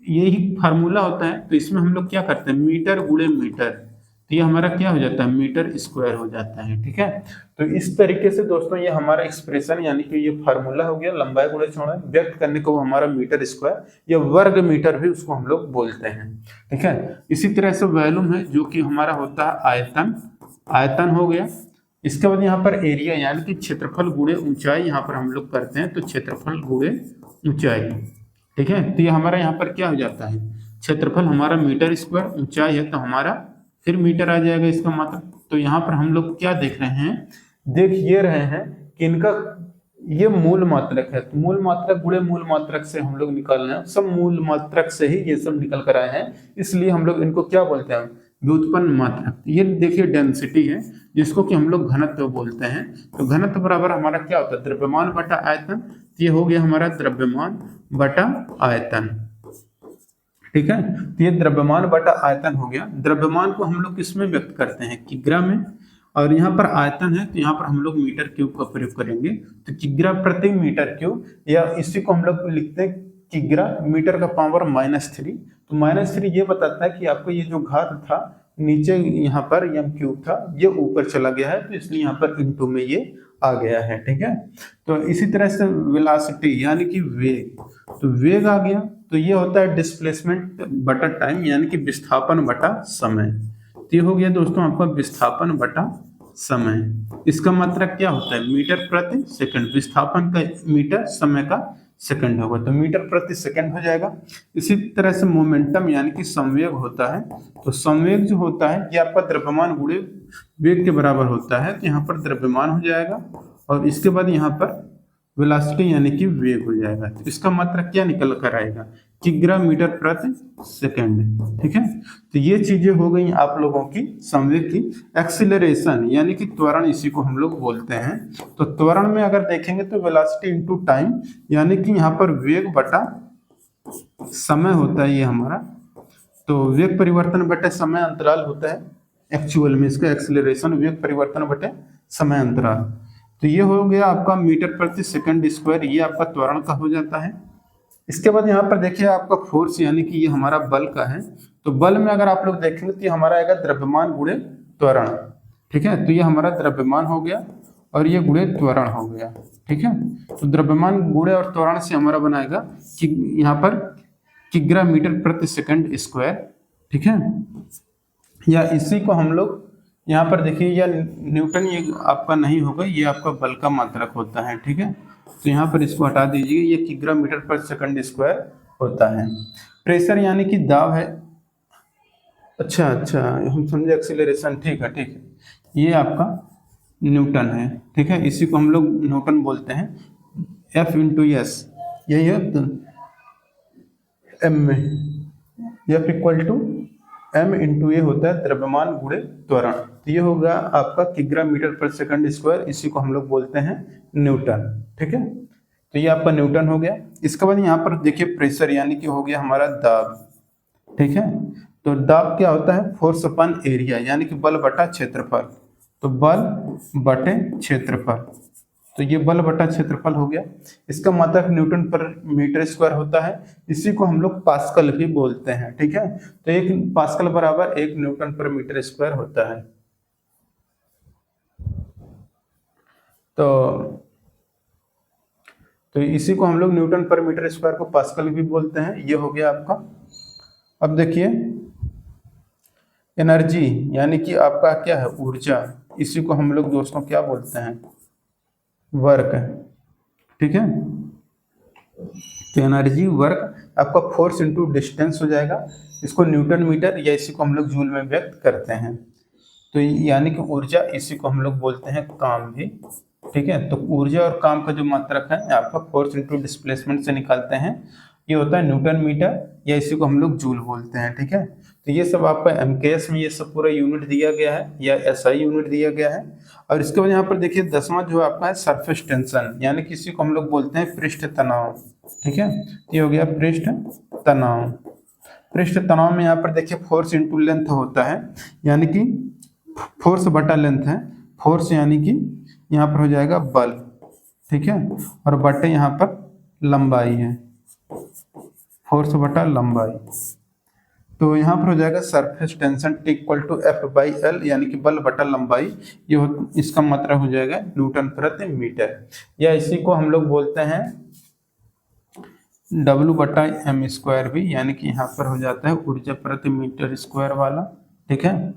यही फार्मूला होता है। तो इसमें हम लोग क्या करते हैं, मीटर गुणे मीटर, तो ये हमारा क्या हो जाता है, मीटर स्क्वायर हो जाता है। ठीक है, तो इस तरीके से दोस्तों ये हमारा एक्सप्रेशन यानी कि ये फार्मूला हो गया लंबाई गुणे चौड़ाई। व्यक्त करने को हमारा मीटर स्क्वायर या वर्ग मीटर भी उसको हम लोग बोलते हैं। ठीक है, इसी तरह से वॉल्यूम है जो कि हमारा होता है आयतन, आयतन हो गया। इसके बाद यहाँ पर एरिया यानी कि क्षेत्रफल गुणे ऊंचाई यहाँ पर हम लोग करते हैं, तो क्षेत्रफल गुणे ऊंचाई। ठीक है, तो ये हमारा यहाँ पर क्या हो जाता है, क्षेत्रफल हमारा मीटर स्क्वायर, ऊंचाई है तो हमारा फिर मीटर आ जाएगा इसका मात्रक। तो यहाँ पर हम लोग क्या देख रहे हैं, देख ये रहे हैं कि इनका ये मूल मात्रक है। तो मूल मात्रक गुणे मूल मात्रक से हम लोग निकाल रहे हैं, सब मूल मात्रक से ही ये सब निकल कर आए हैं, इसलिए हम लोग इनको क्या बोलते हैं, व्युत्पन्न मात्रक। ये देखिए डेंसिटी है जिसको कि हम लोग घनत्व बोलते हैं। तो घनत्व बराबर हमारा क्या होता है, द्रव्यमान बटा आयतन। ये हो गया हमारा द्रव्यमान बटा आयतन। ठीक है, तो ये द्रव्यमान बटा आयतन हो गया। द्रव्यमान को हम लोग किसमें व्यक्त करते हैं, किग्रा में, और यहाँ पर आयतन है तो यहाँ पर हम लोग मीटर क्यूब का प्रयोग करेंगे। तो किग्रा प्रति मीटर क्यूब, या इसी को हम लोग लिखते हैं किग्रा मीटर का पावर -3। तो -3 ये बताता है कि आपको ये जो घात था नीचे यहाँ पर यम क्यूब था, ये ऊपर चला गया है, तो इसलिए यहाँ पर इंटू में ये आ गया है। ठीक है, तो इसी तरह से वेलोसिटी यानी कि वेग, तो वेग आ गया, तो ये होता है डिस्प्लेसमेंट बटा टाइम यानी कि विस्थापन बटा समय। तो ये हो गया दोस्तों आपका विस्थापन बटा समय। इसका मात्रक क्या होता है? मीटर प्रति सेकंड। विस्थापन का मीटर, समय का सेकंड होगा, तो मीटर प्रति सेकंड हो जाएगा। इसी तरह से मोमेंटम यानी कि संवेग होता है, तो संवेग जो होता है ये आपका द्रव्यमान गुणे वेग के बराबर होता है, तो यहाँ पर द्रव्यमान हो जाएगा और इसके बाद यहाँ पर वेलोसिटी यानी कि वेग हो जाएगा। तो इसका मात्रक क्या निकल कर आएगा? किग्रा मीटर प्रति सेकंड। ठीक है, तो ये चीजें हो गई आप लोगों की संवेग की। एक्सीलरेशन यानी कि त्वरण, इसी को हम लोग बोलते हैं। तो त्वरण में अगर देखेंगे तो वेलोसिटी इनटू टाइम यानी कि यहाँ पर वेग बटा समय होता है ये हमारा, तो वेग परिवर्तन बटे समय अंतराल होता है एक्चुअल में इसका एक्सीलरेशन, वेग परिवर्तन बटे समय अंतराल। तो ये हो गया आपका मीटर प्रति सेकंड स्क्वायर, ये आपका त्वरण का हो जाता है। इसके बाद यहाँ पर देखिए आपका फोर्स यानी कि ये हमारा बल का है, तो बल में अगर आप लोग देखेंगे तो ये हमारा आएगा द्रव्यमान गुणे त्वरण। ठीक है, तो ये हमारा द्रव्यमान हो गया और ये गुणे त्वरण हो गया। ठीक है, तो द्रव्यमान गुणे और त्वरण से हमारा बनाएगा कि यहाँ पर किग्रा मीटर प्रति सेकंड स्क्वायर। ठीक है, या इसी को हम लोग यहाँ पर देखिए, या न्यूटन ये आपका नहीं होगा, ये आपका बल का मात्रक होता है। ठीक है, तो यहाँ पर इसको हटा दीजिए, ये किग्रा मीटर पर सेकंड स्क्वायर होता है। प्रेशर यानी कि दाब है। अच्छा, हम समझे एक्सीलरेशन। ठीक है, ये आपका न्यूटन है। ठीक है, इसी को हम लोग न्यूटन बोलते हैं। F इंटू एस, यही है एम में, F equal to m into ये होता है द्रव्यमान गुणे त्वरण। तो ये होगा आपका किग्रा मीटर पर सेकंड स्क्वायर, इसी को हम लोग बोलते हैं न्यूटन। ठीक है, तो ये आपका न्यूटन हो गया। इसके बाद यहाँ पर देखिए प्रेशर यानी कि हो गया हमारा दाब। ठीक है, तो दाब क्या होता है? फोर्स अपन एरिया यानी कि बल बटा क्षेत्रफल। तो बल बटे क्षेत्रफल, तो ये बल बटा क्षेत्रफल हो गया। इसका मात्रक न्यूटन पर मीटर स्क्वायर होता है, इसी को हम लोग पास्कल भी बोलते हैं। ठीक है, तो एक पास्कल बराबर 1 न्यूटन पर मीटर स्क्वायर होता है। तो इसी को हम लोग न्यूटन पर मीटर स्क्वायर को पास्कल भी बोलते हैं। ये हो गया आपका। अब देखिए एनर्जी यानी कि आपका क्या है? ऊर्जा, इसी को हम लोग दोस्तों क्या बोलते हैं? वर्क। ठीक है, तो एनर्जी वर्क आपका फोर्स इंटू डिस्टेंस हो जाएगा। इसको न्यूटन मीटर या इसी को हम लोग जूल में व्यक्त करते हैं। तो यानी कि ऊर्जा, इसी को हम लोग बोलते हैं काम भी। ठीक है, तो ऊर्जा और काम का जो मात्रक है आपका फोर्स इंटू डिस्प्लेसमेंट से निकालते हैं, ये होता है न्यूटन मीटर या इसी को हम लोग जूल बोलते हैं। ठीक है, तो ये सब आपका एमकेएस में ये सब पूरा यूनिट दिया गया है या एसआई यूनिट दिया गया है। और इसके बाद यहाँ पर देखिए 10वां जो आपका है सरफेस टेंशन यानी कि इसी को हम लोग बोलते हैं पृष्ठ तनाव। ठीक है, ये हो गया पृष्ठ तनाव। पृष्ठ तनाव में यहाँ पर देखिए फोर्स इंटू लेंथ होता है, यानी कि फोर्स बटा लेंथ है। फोर्स यानी कि यहाँ पर हो जाएगा बल। ठीक है, और बटे यहाँ पर लंबाई है, फोर्स बटा लंबाई। तो यहाँ पर हो जाएगा surface tension T equal to F/L यानी कि बल बटा लंबाई। ये इसका मात्रा हो जाएगा न्यूटन प्रति मीटर, या इसी को हम लोग बोलते हैं W बटा m स्क्वायर भी, यानी कि यहाँ पर हो जाता है ऊर्जा प्रति मीटर स्क्वायर वाला। ठीक है,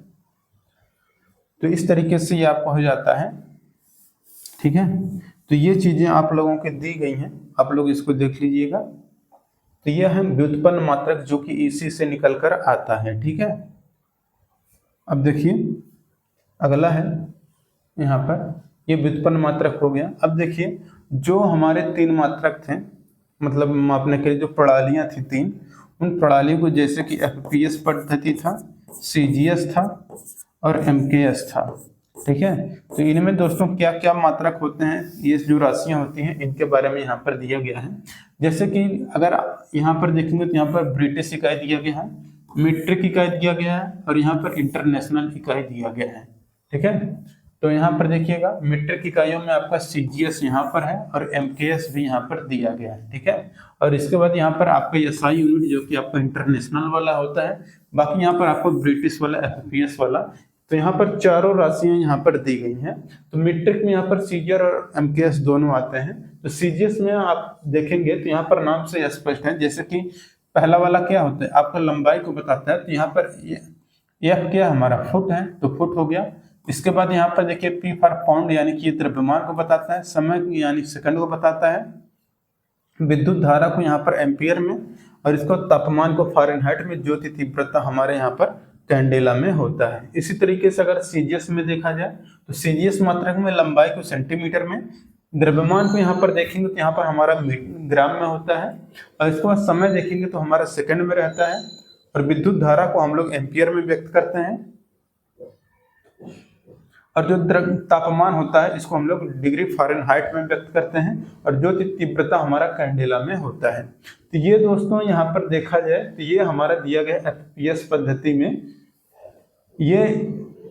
तो इस तरीके से ये आपका हो जाता है। ठीक है, तो ये चीजें आप लोगों के दी गई हैं, आप लोग इसको देख लीजिएगा। तो यह है व्युत्पन्न मात्रक जो कि इसी से निकल कर आता है। ठीक है, अब देखिए अगला है यहाँ पर, ये व्युत्पन्न मात्रक हो गया। अब देखिए जो हमारे 3 मात्रक थे, मतलब मापने के लिए जो प्रणालियां थी 3, उन प्रणालियों को जैसे कि एफपीएस पद्धति था, सीजीएस था और एमकेएस था। ठीक है, तो इनमें दोस्तों क्या क्या मात्रक होते हैं, ये जो राशियां होती हैं इनके बारे में यहाँ पर दिया गया है। जैसे कि अगर यहाँ पर देखेंगे तो यहाँ पर ब्रिटिश इकाई दिया गया है, मीट्रिक इकाई दिया गया है और यहाँ पर इंटरनेशनल इकाई दिया गया है। ठीक है, तो यहाँ पर देखिएगा मीट्रिक इकाइयों में आपका सीजीएस यहाँ पर है और एमकेएस भी यहाँ पर दिया गया है। ठीक है, और इसके बाद यहाँ पर आपका एसआई यूनिट जो कि आपका इंटरनेशनल वाला होता है, बाकी यहाँ पर आपको ब्रिटिश वाला एफपीएस वाला तो यहाँ पर चारों राशियां यहाँ पर दी गई हैं। तो मीट्रिक में यहाँ पर सीजीएस और एमकेएस दोनों आते हैं। तो सीजीएस में आप देखेंगे तो यहाँ पर नाम से स्पष्ट है, जैसे कि पहला वाला क्या होता है, आपका लंबाई को बताता है। तो यहाँ पर एफ क्या हमारा फुट है, तो फुट हो गया। इसके बाद यहाँ पर देखिए पी फॉर पाउंड, यानी कि ये द्रव्यमान को बताता है। समय यानी सेकंड को बताता है। विद्युत धारा को यहाँ पर एम्पियर में, और इसको तापमान को फ़ारेनहाइट में, ज्योति तीव्रता हमारे यहाँ पर कैंडेला में होता है। इसी तरीके से अगर सीजीएस में देखा जाए तो सीजीएस मात्रक में लंबाई को सेंटीमीटर में, द्रव्यमान को यहाँ पर देखेंगे तो यहाँ पर हमारा ग्राम में होता है, और इसके बाद समय देखेंगे तो हमारा सेकंड में रहता है, और विद्युत धारा को हम लोग एम्पियर में व्यक्त करते हैं, और जो तापमान होता है इसको हम लोग डिग्री फ़ारेनहाइट में व्यक्त करते हैं, और जो तीव्रता हमारा कैंडेला में होता है। तो ये दोस्तों यहाँ पर देखा जाए तो ये हमारा दिया गया एफपीएस पद्धति में ये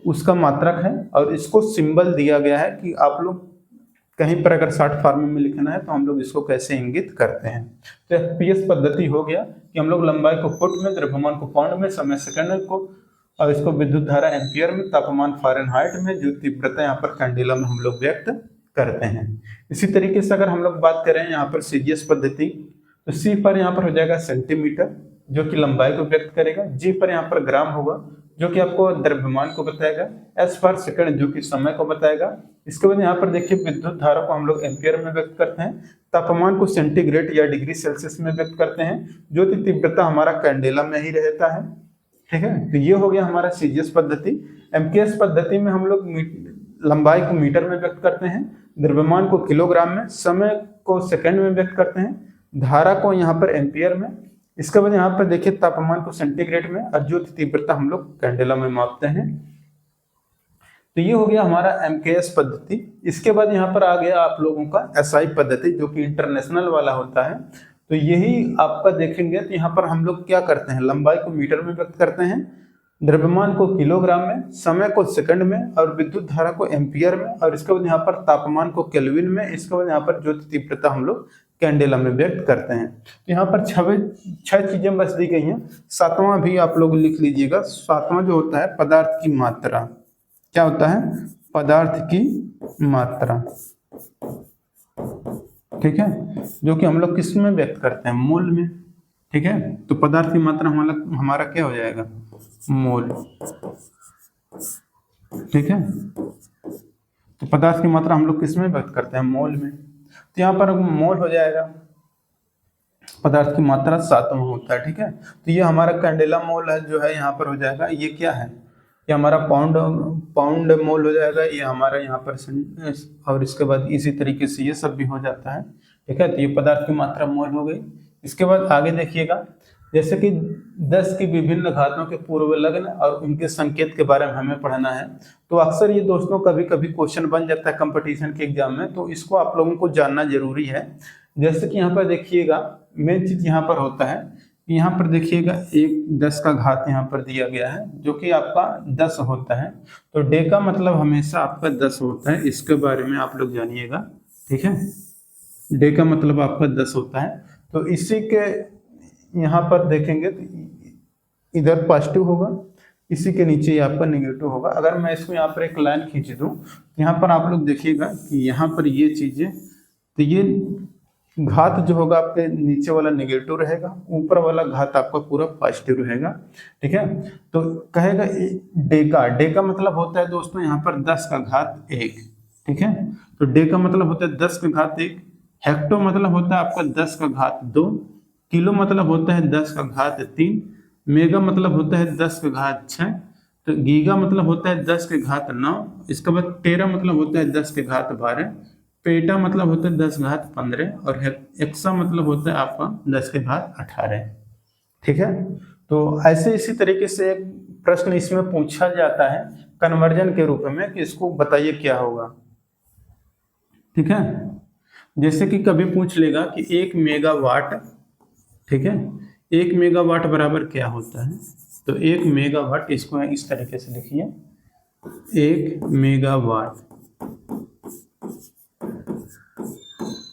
उसका मात्रक है, और इसको सिंबल दिया गया है कि आप लोग कहीं पर अगर शॉर्ट फॉर्म में लिखना है तो हम लोग इसको कैसे इंगित करते हैं। तो एफपीएस पद्धति हो गया कि हम लोग लंबाई को फुट में, द्रव्यमान को पाउंड में, समय सेकंड को, और इसको विद्युत धारा एम्पियर में, तापमान फ़ारेनहाइट में, जो तीव्रता यहाँ पर कैंडेला में हम लोग व्यक्त करते हैं। इसी तरीके से अगर हम लोग बात करें यहाँ पर सीजीएस पद्धति, तो सी पर यहाँ पर हो जाएगा सेंटीमीटर, जो कि लंबाई को व्यक्त करेगा। जी पर यहाँ पर ग्राम होगा, जो कि आपको द्रव्यमान को बताएगा। एस पर सेकंड, जो कि समय को बताएगा। इसके बाद यहाँ पर देखिए विद्युत धारा को हम लोग एम्पियर में व्यक्त करते हैं, तापमान को सेंटीग्रेड या डिग्री सेल्सियस में व्यक्त करते हैं, जो कि तीव्रता हमारा कैंडेला में ही रहता है। ठीक है, तो ये हो गया हमारा सीजीएस पद्धति। एमकेएस पद्धति में हम लोग लंबाई को मीटर में व्यक्त करते हैं, द्रव्यमान को किलोग्राम में, समय को सेकंड में व्यक्त करते हैं, धारा को यहाँ पर एम्पियर में। इसके बाद यहाँ पर देखिए तापमान को सेंटीग्रेड में, और ज्योति तीव्रता हम लोग कैंडेला में मापते हैं। तो ये हो गया हमारा एमकेएस पद्धति। इसके बाद यहाँ पर आ गया आप लोगों का एसआई पद्धति, जो कि इंटरनेशनल वाला होता है। तो यही आपका देखेंगे तो यहाँ पर हम लोग क्या करते हैं, लंबाई को मीटर में व्यक्त करते हैं, द्रव्यमान को किलोग्राम में, समय को सेकंड में, और विद्युत धारा को एम्पियर में, और इसके बाद यहाँ पर तापमान को केल्विन में। इसके बाद यहाँ पर ज्योति तीव्रता हम लोग कैंडेला में व्यक्त करते हैं। तो यहाँ पर छह चीजें बस दी गई हैं। सातवां भी आप लोग लिख लीजिएगा। सातवां जो होता है पदार्थ की मात्रा, क्या होता है, पदार्थ की मात्रा। ठीक है, जो कि हम लोग किस में व्यक्त करते हैं, मोल में। ठीक है, तो पदार्थ की मात्रा हमारा क्या हो जाएगा, मोल। ठीक है, तो पदार्थ की मात्रा हम लोग किस में व्यक्त करते हैं, मोल में। तो यहाँ पर मोल हो जाएगा, पदार्थ की मात्रा सातवां होता है। ठीक है, तो ये हमारा कैंडेला मोल है जो है, यहाँ पर हो जाएगा। ये क्या है, ये हमारा पाउंड मोल हो जाएगा। ये हमारा यहाँ पर, और इसके बाद इसी तरीके से ये सब भी हो जाता है। ठीक है, तो ये पदार्थ की मात्रा मोल हो गई। इसके बाद आगे देखिएगा, जैसे कि 10 की विभिन्न घातों के पूर्व लग्न और उनके संकेत के बारे में हमें पढ़ना है। तो अक्सर ये दोस्तों कभी कभी क्वेश्चन बन जाता है कंपटीशन के एग्जाम में, तो इसको आप लोगों को जानना जरूरी है। जैसे कि यहाँ पर देखिएगा, मेन चीज यहाँ पर होता है, यहाँ पर देखिएगा 10 का घात यहाँ पर दिया गया है, जो कि आपका 10 होता है। तो डे का मतलब हमेशा आपका 10 होता है, इसके बारे में आप लोग जानिएगा। ठीक है, डे का मतलब आपका 10 होता है। तो इसी के यहाँ पर देखेंगे तो इधर पॉजिटिव होगा, इसी के नीचे आपका नेगेटिव होगा। अगर मैं इसको यहाँ पर एक लाइन खींच दूं, यहाँ पर आप लोग देखिएगा कि यहाँ पर ये चीजें, तो ये घात जो होगा आपके नीचे वाला नेगेटिव रहेगा, ऊपर वाला घात आपका पूरा पॉजिटिव रहेगा। ठीक है, तो कहेगा डे का मतलब होता है दोस्तों यहाँ पर 10 का घात 1। ठीक है, तो डे का मतलब होता है 10 का घात 1। हेक्टो मतलब होता है आपका 10 का घात 2। किलो मतलब होता है 10 का घात 3। मेगा मतलब होता है 10 का घात 6। तो गीगा मतलब होता है 10 के घात 9। इसके बाद टेरा मतलब होता है 10 के घात 12। पेटा मतलब होता है 10 घात 15, और एक्सा मतलब होता है आपका 10 के घात 18। ठीक है, तो ऐसे इसी तरीके से एक प्रश्न इसमें पूछा जाता है कन्वर्जन के रूप में, कि इसको बताइए क्या होगा। ठीक है, जैसे कि कभी पूछ लेगा कि 1 मेगावाट, ठीक है, 1 मेगावाट बराबर क्या होता है। तो 1 मेगावाट, इसको इस तरीके से लिखिए, 1 मेगावाट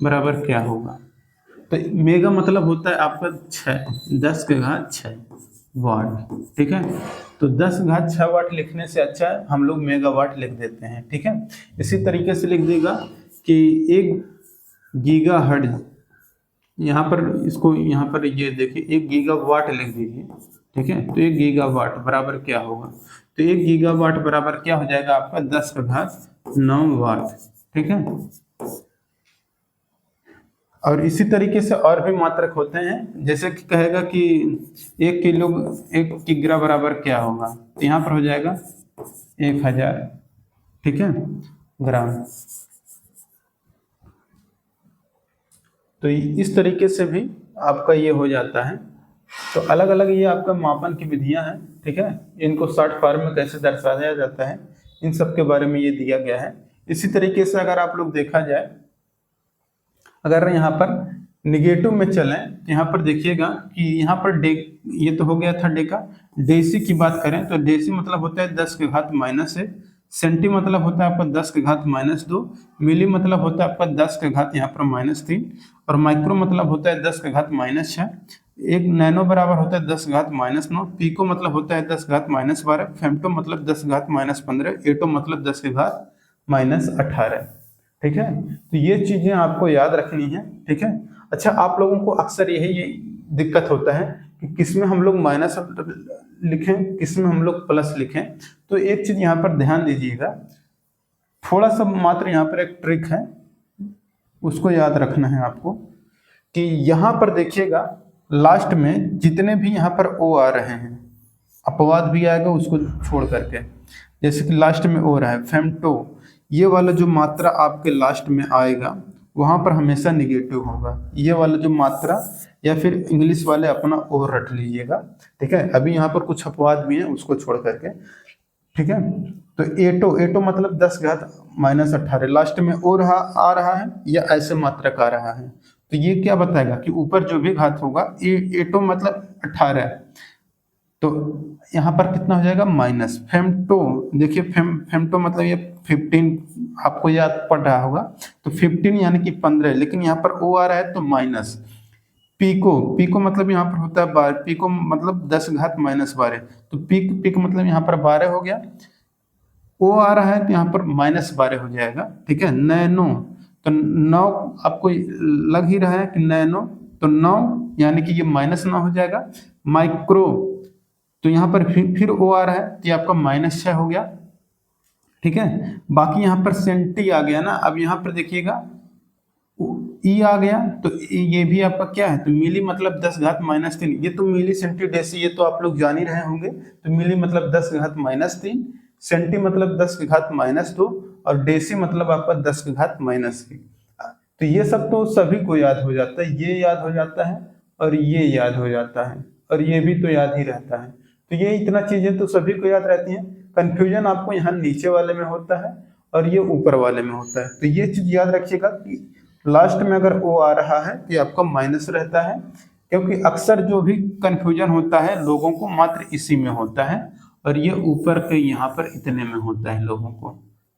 बराबर क्या होगा। तो मेगा मतलब होता है आपका 6, 10 के घात 6 वाट। ठीक है, तो 10⁻6 वाट लिखने से अच्छा है हम लोग मेगावाट लिख देते हैं, ठीक है। इसी तरीके से लिख देगा कि 1 गीगाहर्ट्ज, यहाँ पर इसको यहाँ पर ये देखिए 1 गीगावाट लिख दीजिए, ठीक है। तो 1 गीगावाट बराबर क्या होगा, तो 1 गीगावाट बराबर क्या हो जाएगा आपका 10⁹ वाट, ठीक है। और इसी तरीके से और भी मात्रक होते हैं, जैसे कि कहेगा कि 1 किग्रा बराबर क्या होगा, तो यहाँ पर हो जाएगा 1000, ठीक है, ग्राम। तो इस तरीके से भी आपका ये हो जाता है। तो अलग अलग ये आपका मापन की विधियां हैं, ठीक है। इनको शॉर्ट फॉर्म में कैसे दर्शाया जाता है इन सब के बारे में ये दिया गया है। इसी तरीके से अगर आप लोग देखा जाए, अगर यहाँ पर निगेटिव में चलें तो यहाँ पर देखिएगा कि यहाँ पर ये तो हो गया था डेका। डेसी की बात करें तो डेसी मतलब होता है 10⁻⁻1, सेंटी मतलब होता है आपका 10⁻⁻2, मिली मतलब होता है आपका 10⁻ यहाँ पर -3, और माइक्रो मतलब होता है 10⁻⁻6, एक नैनो बराबर होता है 10⁻⁻9, पीको मतलब होता है 10⁻⁻12, फेम्टो मतलब 10⁻⁻15, एटो मतलब 10⁻⁻18, ठीक है। तो ये चीजें आपको याद रखनी है, ठीक है। अच्छा, आप लोगों को अक्सर यही दिक्कत होता है कि किसमें हम लोग माइनस लिखें, किसमें हम लोग प्लस लिखें। तो एक चीज यहाँ पर ध्यान दीजिएगा, थोड़ा सा मात्र यहाँ पर एक ट्रिक है, उसको याद रखना है आपको कि यहाँ पर देखिएगा लास्ट में जितने भी यहाँ पर ओ आ रहे हैं, अपवाद भी आएगा उसको छोड़ करके, जैसे कि लास्ट में ओ रहा है फेम्टो, ये वाला जो मात्रा आपके लास्ट में आएगा वहां पर हमेशा निगेटिव होगा। ये वाला जो मात्रा, या फिर इंग्लिश वाले अपना ओ रट लीजिएगा, ठीक है। अभी यहाँ पर कुछ अपवाद भी हैं उसको छोड़ करके, ठीक है। तो एटो मतलब 10⁻⁻18, लास्ट में ओ आ रहा है या ऐसे मात्रक आ रहा है, तो ये क्या बताएगा कि ऊपर जो भी घात होगा एटो मतलब 18, तो यहाँ पर कितना हो जाएगा माइनस। फेम्टो देखिए, फेम्टो मतलब ये 15 आपको याद पड़ रहा होगा, तो 15 यानी कि 15, लेकिन यहाँ पर ओ आ रहा है तो माइनस। पीको मतलब यहाँ पर होता है 12, पीको मतलब 10⁻⁻12, तो पीक मतलब यहाँ पर 12 हो गया, ओ आ रहा है तो यहाँ पर -12 हो जाएगा, ठीक है। नैनो तो 9 आपको लग ही रहा है कि नैनो, तो 9 यानी कि ये -9 हो जाएगा। माइक्रो तो यहाँ पर फिर ओ आ रहा है तो ये आपका -6 हो गया, ठीक है। बाकी यहाँ पर सेंटी आ गया ना, अब यहाँ पर देखिएगा ई आ गया, तो ये भी आपका क्या है, तो मिली मतलब 10⁻⁻3, ये तो मिली सेंटी डेसी ये तो आप लोग जान ही रहे होंगे। तो मिली मतलब 10⁻⁻3, सेंटी मतलब 10⁻⁻2, और डेसी मतलब आपका 10⁻⁻3। तो ये सब तो सभी को याद हो जाता है, ये याद हो जाता है और ये याद हो जाता है, और ये भी तो याद ही रहता है। तो ये इतना चीजें तो सभी को याद रहती हैं। कंफ्यूजन आपको यहाँ नीचे वाले में होता है और ये ऊपर वाले में होता है। तो ये चीज याद रखिएगा कि लास्ट में अगर ओ आ रहा है तो ये आपका माइनस रहता है, क्योंकि अक्सर जो भी कंफ्यूजन होता है लोगों को मात्र इसी में होता है, और ये ऊपर के यहाँ पर इतने में होता है लोगों को,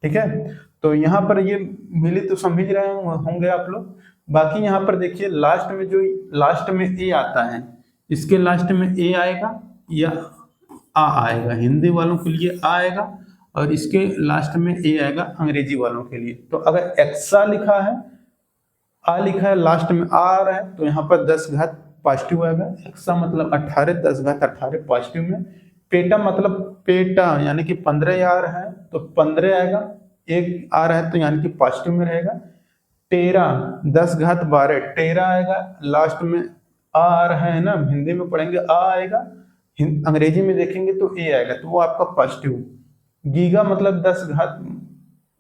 ठीक है। तो यहाँ पर ये मिली तो समझ रहे होंगे आप लोग। बाकी यहाँ पर देखिए लास्ट में जो लास्ट में ए आता है, इसके लास्ट में ए आएगा या आ आएगा, हिंदी वालों के लिए आ आएगा, और इसके लास्ट में ए आएगा अंग्रेजी वालों के लिए। तो अगर एक्सा लिखा है, आ लिखा है, लास्ट में आ रहा है, तो यहाँ पर 10 घात पॉजिटिव आएगा। एक्सा मतलब 18, 10 घात 18 पॉजिटिव में। पेटा मतलब पेटा यानी कि 15 आ रहा है तो 15 आएगा, एक आ रहा है तो यानी कि पॉजिटिव में रहेगा। टेरा 10 घात 12 टेरा आएगा, लास्ट में आ रहा है ना, हिंदी में पढ़ेंगे आ आएगा, अंग्रेजी में देखेंगे तो ए आएगा, तो वो आपका पॉजिटिव। गीगा मतलब 10 घात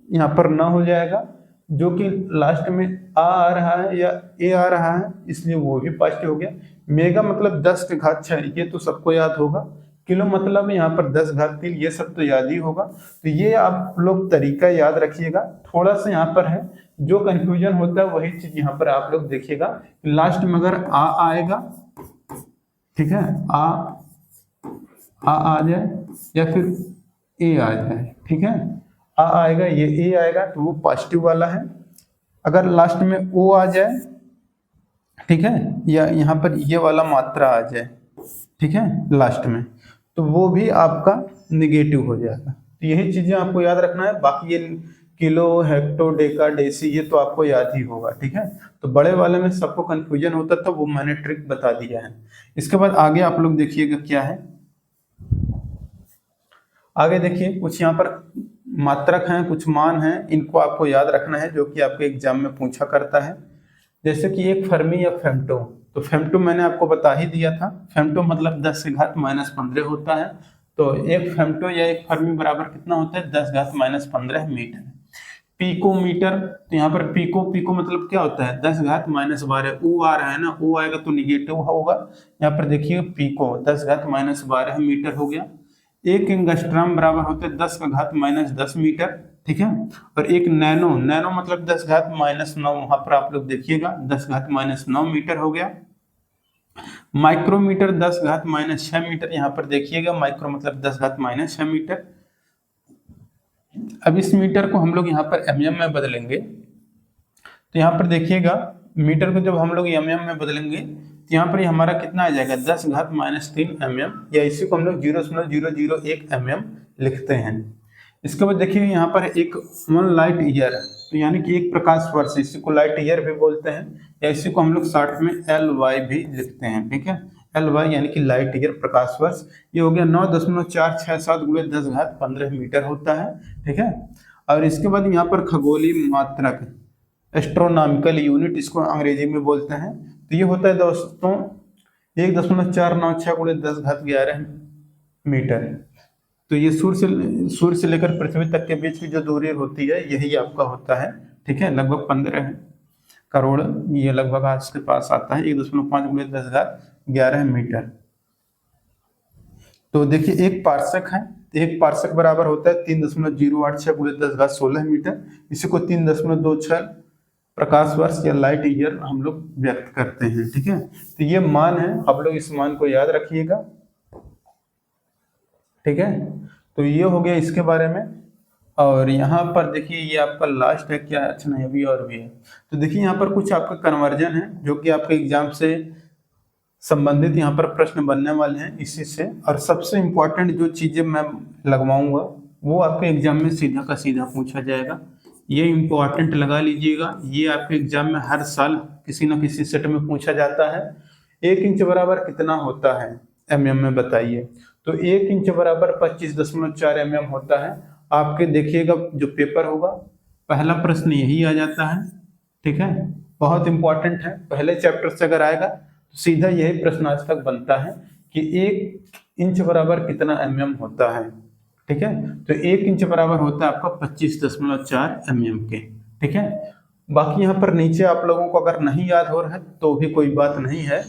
यहाँ पर न हो जाएगा, जो कि लास्ट में आ रहा है या ए आ रहा है, इसलिए वो भी पॉजिटिव हो गया। मेगा मतलब 10 के घात 6, ये तो सबको याद होगा। किलो मतलब यहाँ पर 10 घात 3, ये सब तो याद ही होगा। तो ये आप लोग तरीका याद रखिएगा। थोड़ा सा यहाँ पर है जो कंफ्यूजन होता है वही चीज यहाँ पर आप लोग देखिएगा, लास्ट में अगर आ आएगा, ठीक है, आ जाए या फिर ए आ जाए, ठीक है, आ आएगा, ये ए आएगा तो वो पॉजिटिव वाला है। अगर लास्ट में ओ आ जाए, ठीक है, या यहाँ पर ये वाला मात्रा आ जाए, ठीक है, लास्ट में, तो वो भी आपका निगेटिव हो जाएगा। तो यही चीजें आपको याद रखना है। बाकी ये किलो, हेक्टो, डेका, डेसी ये तो आपको याद ही होगा, ठीक है। तो बड़े वाले में सबको कंफ्यूजन होता था, वो मैंने ट्रिक बता दिया है। इसके बाद आगे आप लोग देखिएगा क्या है। आगे देखिए कुछ यहाँ पर मात्रक हैं, कुछ मान हैं, इनको आपको याद रखना है जो कि आपके एग्जाम में पूछा करता है। जैसे कि एक फर्मी या फेम्टो, तो फेम्टो मैंने आपको बता ही दिया था। फेम्टो मतलब 10 से घात -15 होता है। तो एक फेम्टो या एक फर्मी बराबर कितना होता है? 10 घात -15 मीटर। पिकोमीटर, तो यहाँ पर पिको मतलब क्या होता है? 10 घात -12। ऊ आ रहा है ना, ऊ आएगा तो निगेटिव होगा। यहाँ पर देखिए पिको 10 घात -12 मीटर हो गया। एक एंगस्ट्रॉम बराबर होते हैं 10 का घात -10 मीटर, ठीक है। और एक नैनो, नैनो मतलब 10 घात -9, वहां पर आप लोग देखिएगा 10 घात -9 मीटर हो गया। माइक्रोमीटर 10 घात -6 मीटर, यहाँ पर देखिएगा माइक्रो मतलब 10 घात -6 मीटर। अब इस मीटर को हम लोग यहाँ पर एमएम में बदलेंगे। तो यहाँ पर देखिएगा मीटर को जब हम लोग एमएम में बदलेंगे तो यहाँ पर हमारा कितना आ जाएगा? 10 घात -3 mm, या इसी को हम लोग 0.001 mm लिखते हैं। इसके बाद देखिए यहाँ पर एक 1 लाइट ईयर, तो यानी कि एक प्रकाश वर्ष, इसी को लाइट ईयर भी बोलते हैं, या इसी को हम लोग शॉर्ट में LY भी लिखते हैं, ठीक है। LY यानी कि लाइट ईयर, प्रकाश वर्ष। ये हो गया 9.467 × 10 घात 15 मीटर होता है, ठीक है। और इसके बाद यहाँ पर खगोलीय मात्रक, एस्ट्रोनॉमिकल यूनिट इसको अंग्रेजी में बोलते हैं। तो ये होता है दोस्तों 1.496 × 10 घात 11 मीटर। तो ये सूर्य से लेकर पृथ्वी तक के बीच की जो दूरी होती है यही आपका होता है, ठीक है। लगभग 15 करोड़, ये लगभग आज के पास आता है 1.5 × 10 घात 11 मीटर। तो देखिए एक पार्सक है, एक पार्सक बराबर होता है 3.086 × 10 घात 16 मीटर। इसी को 3.26 प्रकाश वर्ष या लाइट ईयर हम लोग व्यक्त करते हैं, ठीक है। तो ये मान है, आप लोग इस मान को याद रखिएगा, ठीक है। तो ये हो गया इसके बारे में। और यहाँ पर देखिए ये आपका लास्ट है क्या? अच्छा नहीं, अभी और भी है। तो देखिए यहाँ पर कुछ आपका कन्वर्जन है जो कि आपके एग्जाम से संबंधित यहाँ पर प्रश्न बनने वाले हैं इसी से। और सबसे इम्पोर्टेंट जो चीजें मैं लगवाऊंगा वो आपके एग्जाम में सीधा का सीधा पूछा जाएगा। ये इम्पोर्टेंट लगा लीजिएगा, ये आपके एग्जाम में हर साल किसी न किसी सेट में पूछा जाता है। 1 इंच बराबर कितना होता है mm में बताइए? तो 1 इंच बराबर 25.4 mm होता है। आपके देखिएगा जो पेपर होगा पहला प्रश्न यही आ जाता है, ठीक है। बहुत इंपॉर्टेंट है, पहले चैप्टर से अगर आएगा तो सीधा यही प्रश्न आज तक बनता है कि 1 इंच बराबर कितना mm होता है, ठीक है। तो 1 इंच बराबर होता है आपका 25.4 mm के, ठीक है। बाकी यहाँ पर नीचे आप लोगों को अगर नहीं याद हो रहा है तो भी कोई बात नहीं है,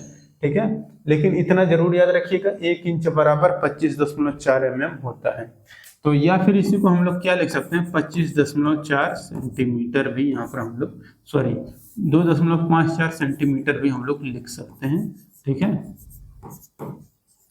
ठीक है। लेकिन इतना जरूर याद रखिएगा 1 इंच बराबर 25.4 mm होता है। तो या फिर इसी को हम लोग क्या लिख सकते हैं? 25.4 सेंटीमीटर भी यहाँ पर हम लोग, सॉरी 2.54 सेंटीमीटर भी हम लोग लिख सकते हैं, ठीक है।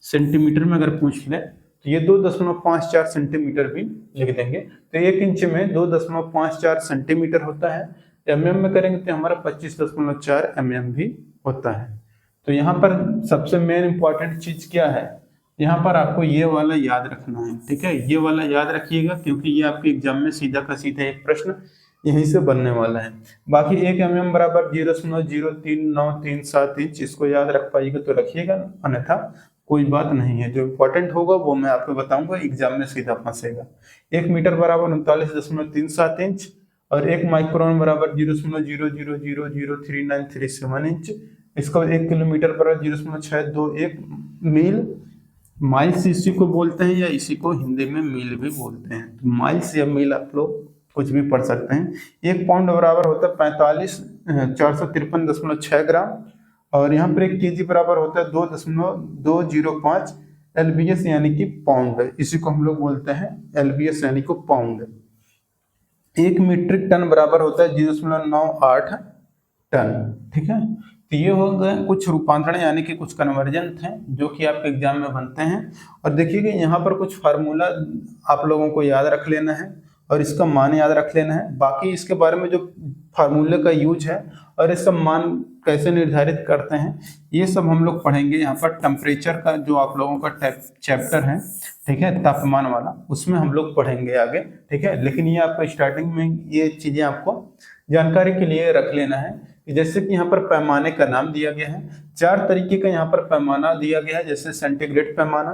सेंटीमीटर में अगर पूछ ले तो ये 2.54 सेंटीमीटर भी लिख देंगे। तो 1 इंच में 2.54 सेंटीमीटर होता है। mm में करेंगे तो हमारा 25.4 mm भी होता है। तो यहाँ पर सबसे मेन इंपॉर्टेंट चीज क्या है? यहाँ पर आपको ये वाला याद रखना है, ठीक है। ये वाला याद रखिएगा क्योंकि ये आपके एग्जाम में सीधा का सीधा एक प्रश्न यहीं से बनने वाला है। बाकी 1 mm बराबर 0.03937 इंच, इसको याद रख पाइएगा तो रखिएगा, अन्यथा कोई बात नहीं है। जो इम्पोर्टेंट होगा वो मैं आपको बताऊंगा, एग्जाम में सीधा फंसेगा। 1 मीटर बराबर 39.37 इंच और 1 माइक्रोन बराबर 0.0000393 इंच। इसका 1 किलोमीटर बराबर 0.621 मील। माइल्स इसी को बोलते हैं या इसी को हिंदी में मील भी बोलते हैं। तो माइल्स या मील आप लोग कुछ भी पढ़ सकते हैं। 1 पाउंड बराबर होता है 453.6 ग्राम और यहाँ पर 1 केजी बराबर होता है 2.205 LBS यानी कि पाउंड। इसी को हम लोग बोलते हैं LBS यानी कि पाउंड। 1 मीट्रिक टन बराबर होता है 0.98 टन, ठीक है। तो ये हो गए कुछ रूपांतरण यानी कि कुछ कन्वर्जन थे जो कि आपके एग्जाम में बनते हैं। और देखिएगा यहाँ पर कुछ फार्मूला आप लोगों को याद रख लेना है और इसका मान याद रख लेना है। बाकी इसके बारे में जो फार्मूले का यूज है और इसका मान कैसे निर्धारित करते हैं, ये सब हम लोग पढ़ेंगे यहाँ पर। टेम्परेचर का जो आप लोगों का चैप्टर है, ठीक है, तापमान वाला, उसमें हम लोग पढ़ेंगे आगे, ठीक है। लेकिन ये आपको स्टार्टिंग में ये चीजें आपको जानकारी के लिए रख लेना है कि जैसे कि यहाँ पर पैमाने का नाम दिया गया है, 4 तरीके का यहाँ पर पैमाना दिया गया है, जैसे सेंटीग्रेड पैमाना,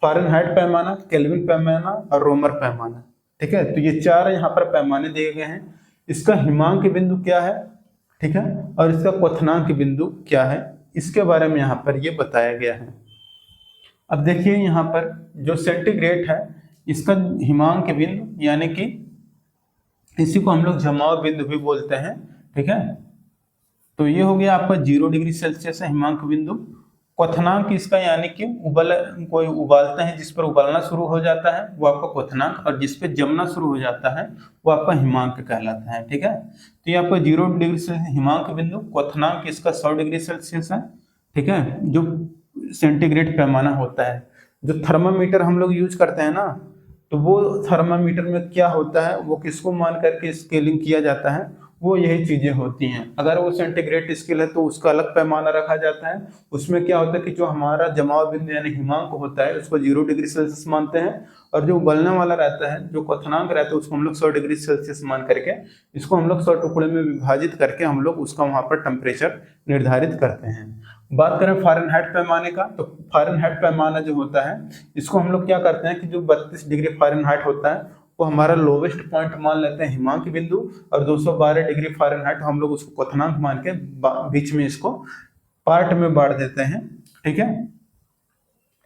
फ़ारेनहाइट पैमाना, केल्विन पैमाना और रोमर पैमाना, ठीक है। तो ये 4 यहाँ पर पैमाने दिए गए हैं। इसका हिमांक बिंदु क्या है, ठीक है, और इसका क्वथनांक बिंदु क्या है, इसके बारे में यहाँ पर ये बताया गया है। अब देखिए यहाँ पर जो सेंटीग्रेड है, इसका हिमांक बिंदु यानी कि इसी को हम लोग जमाव बिंदु भी बोलते हैं, ठीक है। तो ये हो गया आपका 0 डिग्री सेल्सियस है हिमांक बिंदु। क्वथनांक इसका यानी कि कोई उबालते हैं, जिस पर उबालना शुरू हो जाता है वो आपका क्वथनांक, और जिस पे जमना शुरू हो जाता है वो आपका हिमांक कहलाता है, ठीक है। तो ये आपका 0 डिग्री सेल्सियस हिमांक बिंदु, क्वथनांक इसका 100 डिग्री सेल्सियस है, ठीक है। जो सेंटीग्रेड पैमाना होता है, जो थर्मामीटर हम लोग यूज करते हैं ना, तो वो थर्मामीटर में क्या होता है, वो किसको मान करके स्केलिंग किया जाता है, वो यही चीजें होती हैं। अगर वो सेंटीग्रेड स्केल है तो उसका अलग पैमाना रखा जाता है। उसमें क्या होता है कि जो हमारा जमाव बिंदु यानी हिमांक होता है उसको 0 डिग्री सेल्सियस मानते हैं, और जो उबलने वाला रहता है, जो क्वथनांक रहता है, उसको हम लोग 100 डिग्री सेल्सियस मान करके, इसको हम लोग 100 टुकड़े में विभाजित करके हम लोग उसका वहां पर टेम्परेचर निर्धारित करते हैं। बात करें फ़ारेनहाइट पैमाने का, तो फ़ारेनहाइट पैमाना जो होता है, इसको हम लोग क्या करते हैं कि जो 32 डिग्री फ़ारेनहाइट होता है वो हमारा लोवेस्ट पॉइंट मान लेते हैं हिमांक बिंदु, और 212 डिग्री फ़ारेनहाइट हम लोग उसको क्वथनांक मान के बीच में इसको पार्ट में बांट देते हैं, ठीक है।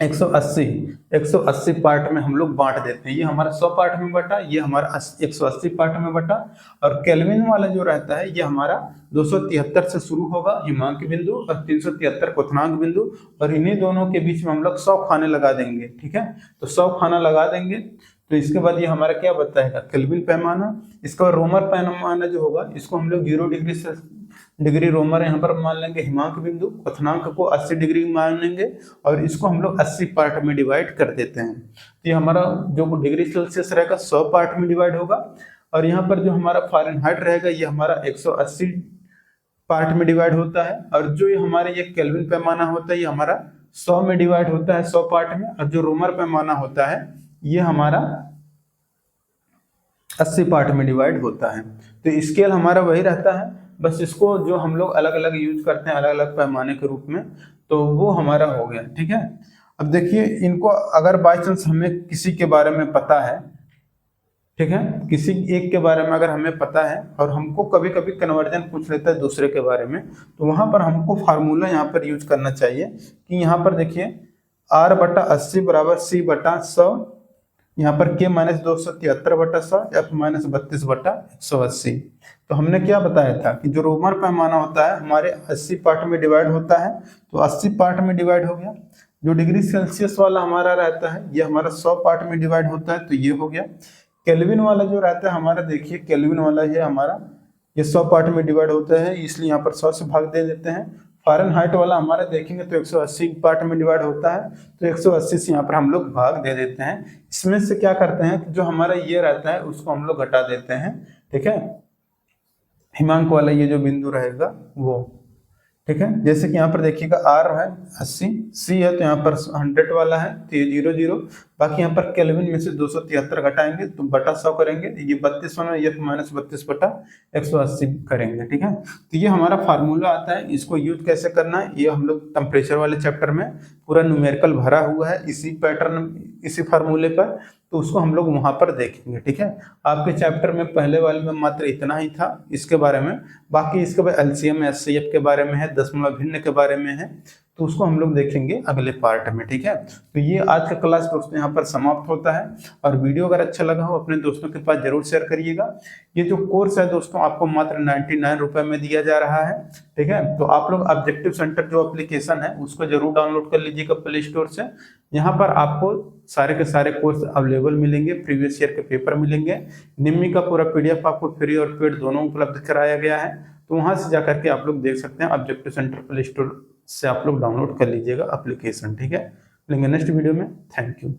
180 पार्ट में हम लोग बांट देते हैं। ये हमारा 100 पार्ट में बटा, ये हमारा 180 पार्ट में बटा। और केल्विन वाला जो रहता है ये हमारा 273 से शुरू होगा हिमांक बिंदु और 373 क्वथनांक बिंदु, और इन्हीं दोनों के बीच में हम लोग 100 खाने लगा देंगे, ठीक है। तो 100 खाना लगा देंगे तो इसके बाद ये हमारा क्या बताएगा, केल्विन पैमाना। इसका रोमर पैमाना जो होगा, इसको हम लोग 0 डिग्री रोमर यहाँ पर मान लेंगे हिमांक बिंदु, क्वथनांक को 80 डिग्री मान लेंगे, और इसको हम लोग 80 पार्ट में डिवाइड कर देते हैं। तो ये हमारा जो डिग्री सेल्सियस रहेगा 100 पार्ट में डिवाइड होगा, और यहाँ पर जो हमारा फ़ारेनहाइट रहेगा ये हमारा 180 पार्ट में डिवाइड होता है, और जो ये हमारे ये केल्विन पैमाना होता है ये हमारा 100 में डिवाइड होता है 100 पार्ट में, और जो रोमर पैमाना होता है ये हमारा 80 पार्ट में डिवाइड होता है। तो स्केल हमारा वही रहता है, बस इसको जो हम लोग अलग अलग यूज करते हैं अलग अलग पैमाने के रूप में, तो वो हमारा हो गया, ठीक है। अब देखिए इनको अगर बाई चांस हमें किसी के बारे में पता है, ठीक है, किसी एक के बारे में अगर हमें पता है और हमको कभी कभी कन्वर्जन पूछ लेता है दूसरे के बारे में, तो वहां पर हमको फार्मूला यहाँ पर यूज करना चाहिए कि यहाँ पर देखिए R/80 बराबर C/100, यहाँ पर K - 273/100 F - 32/180। तो हमने क्या बताया था कि जो रोमर पैमाना होता है हमारे 80 पार्ट में डिवाइड होता है, तो 80 पार्ट में डिवाइड हो गया। जो डिग्री सेल्सियस वाला हमारा रहता है ये हमारा 100 पार्ट में डिवाइड होता है, तो ये हो गया। केल्विन वाला जो रहता है हमारा, देखिए केल्विन वाला ये हमारा ये 100 पार्ट में डिवाइड होता है, इसलिए यहाँ पर 100 से भाग दे देते हैं। फ़ारेनहाइट वाला हमारा देखेंगे तो 180 पार्ट में डिवाइड होता है, तो 180 से यहाँ पर हम लोग भाग दे देते हैं। इसमें से क्या करते हैं कि जो हमारा ये रहता है उसको हम लोग घटा देते हैं, ठीक है, हिमांक वाला ये जो बिंदु रहेगा वो, ठीक है। जैसे कि यहाँ पर देखिएगा R है 80, C है तो यहाँ पर 100 वाला है तो ये 0, बाकी यहाँ पर केल्विन में से 273 घटाएंगे तो बटा 100 करेंगे, ये 32 होना, ये -32/180 करेंगे, ठीक है। तो ये हमारा फार्मूला आता है, इसको यूज कैसे करना है ये हम लोग टेम्परेचर वाले चैप्टर में पूरा न्यूमेरिकल भरा हुआ है इसी पैटर्न इसी फार्मूले पर, तो उसको हम लोग वहां पर देखेंगे, ठीक है। आपके चैप्टर में पहले वाले में मात्र इतना ही था इसके बारे में, बाकी इसके बाद LCM SCF के बारे में है, दशमलव भिन्न के बारे में है, तो उसको हम लोग देखेंगे अगले पार्ट में, ठीक है। तो ये आज का क्लास दोस्तों यहाँ पर समाप्त होता है, और वीडियो अगर अच्छा लगा हो अपने दोस्तों के पास जरूर शेयर करिएगा। ये जो कोर्स है दोस्तों आपको मात्र 99 रुपए में दिया जा रहा है, ठीक है। तो आप लोग ऑब्जेक्टिव सेंटर जो एप्लीकेशन है उसको जरूर डाउनलोड कर लीजिएगा प्ले स्टोर से। यहाँ पर आपको सारे के सारे कोर्स अवेलेबल मिलेंगे, प्रीवियस ईयर के पेपर मिलेंगे, निम्मी का पूरा PDF आपको फ्री और पेड दोनों उपलब्ध कराया गया है, तो वहां से जाकर के आप लोग देख सकते हैं। ऑब्जेक्टिव सेंटर प्ले स्टोर से आप लोग डाउनलोड कर लीजिएगा एप्लीकेशन, ठीक है। मिलेंगे नेक्स्ट वीडियो में, थैंक यू।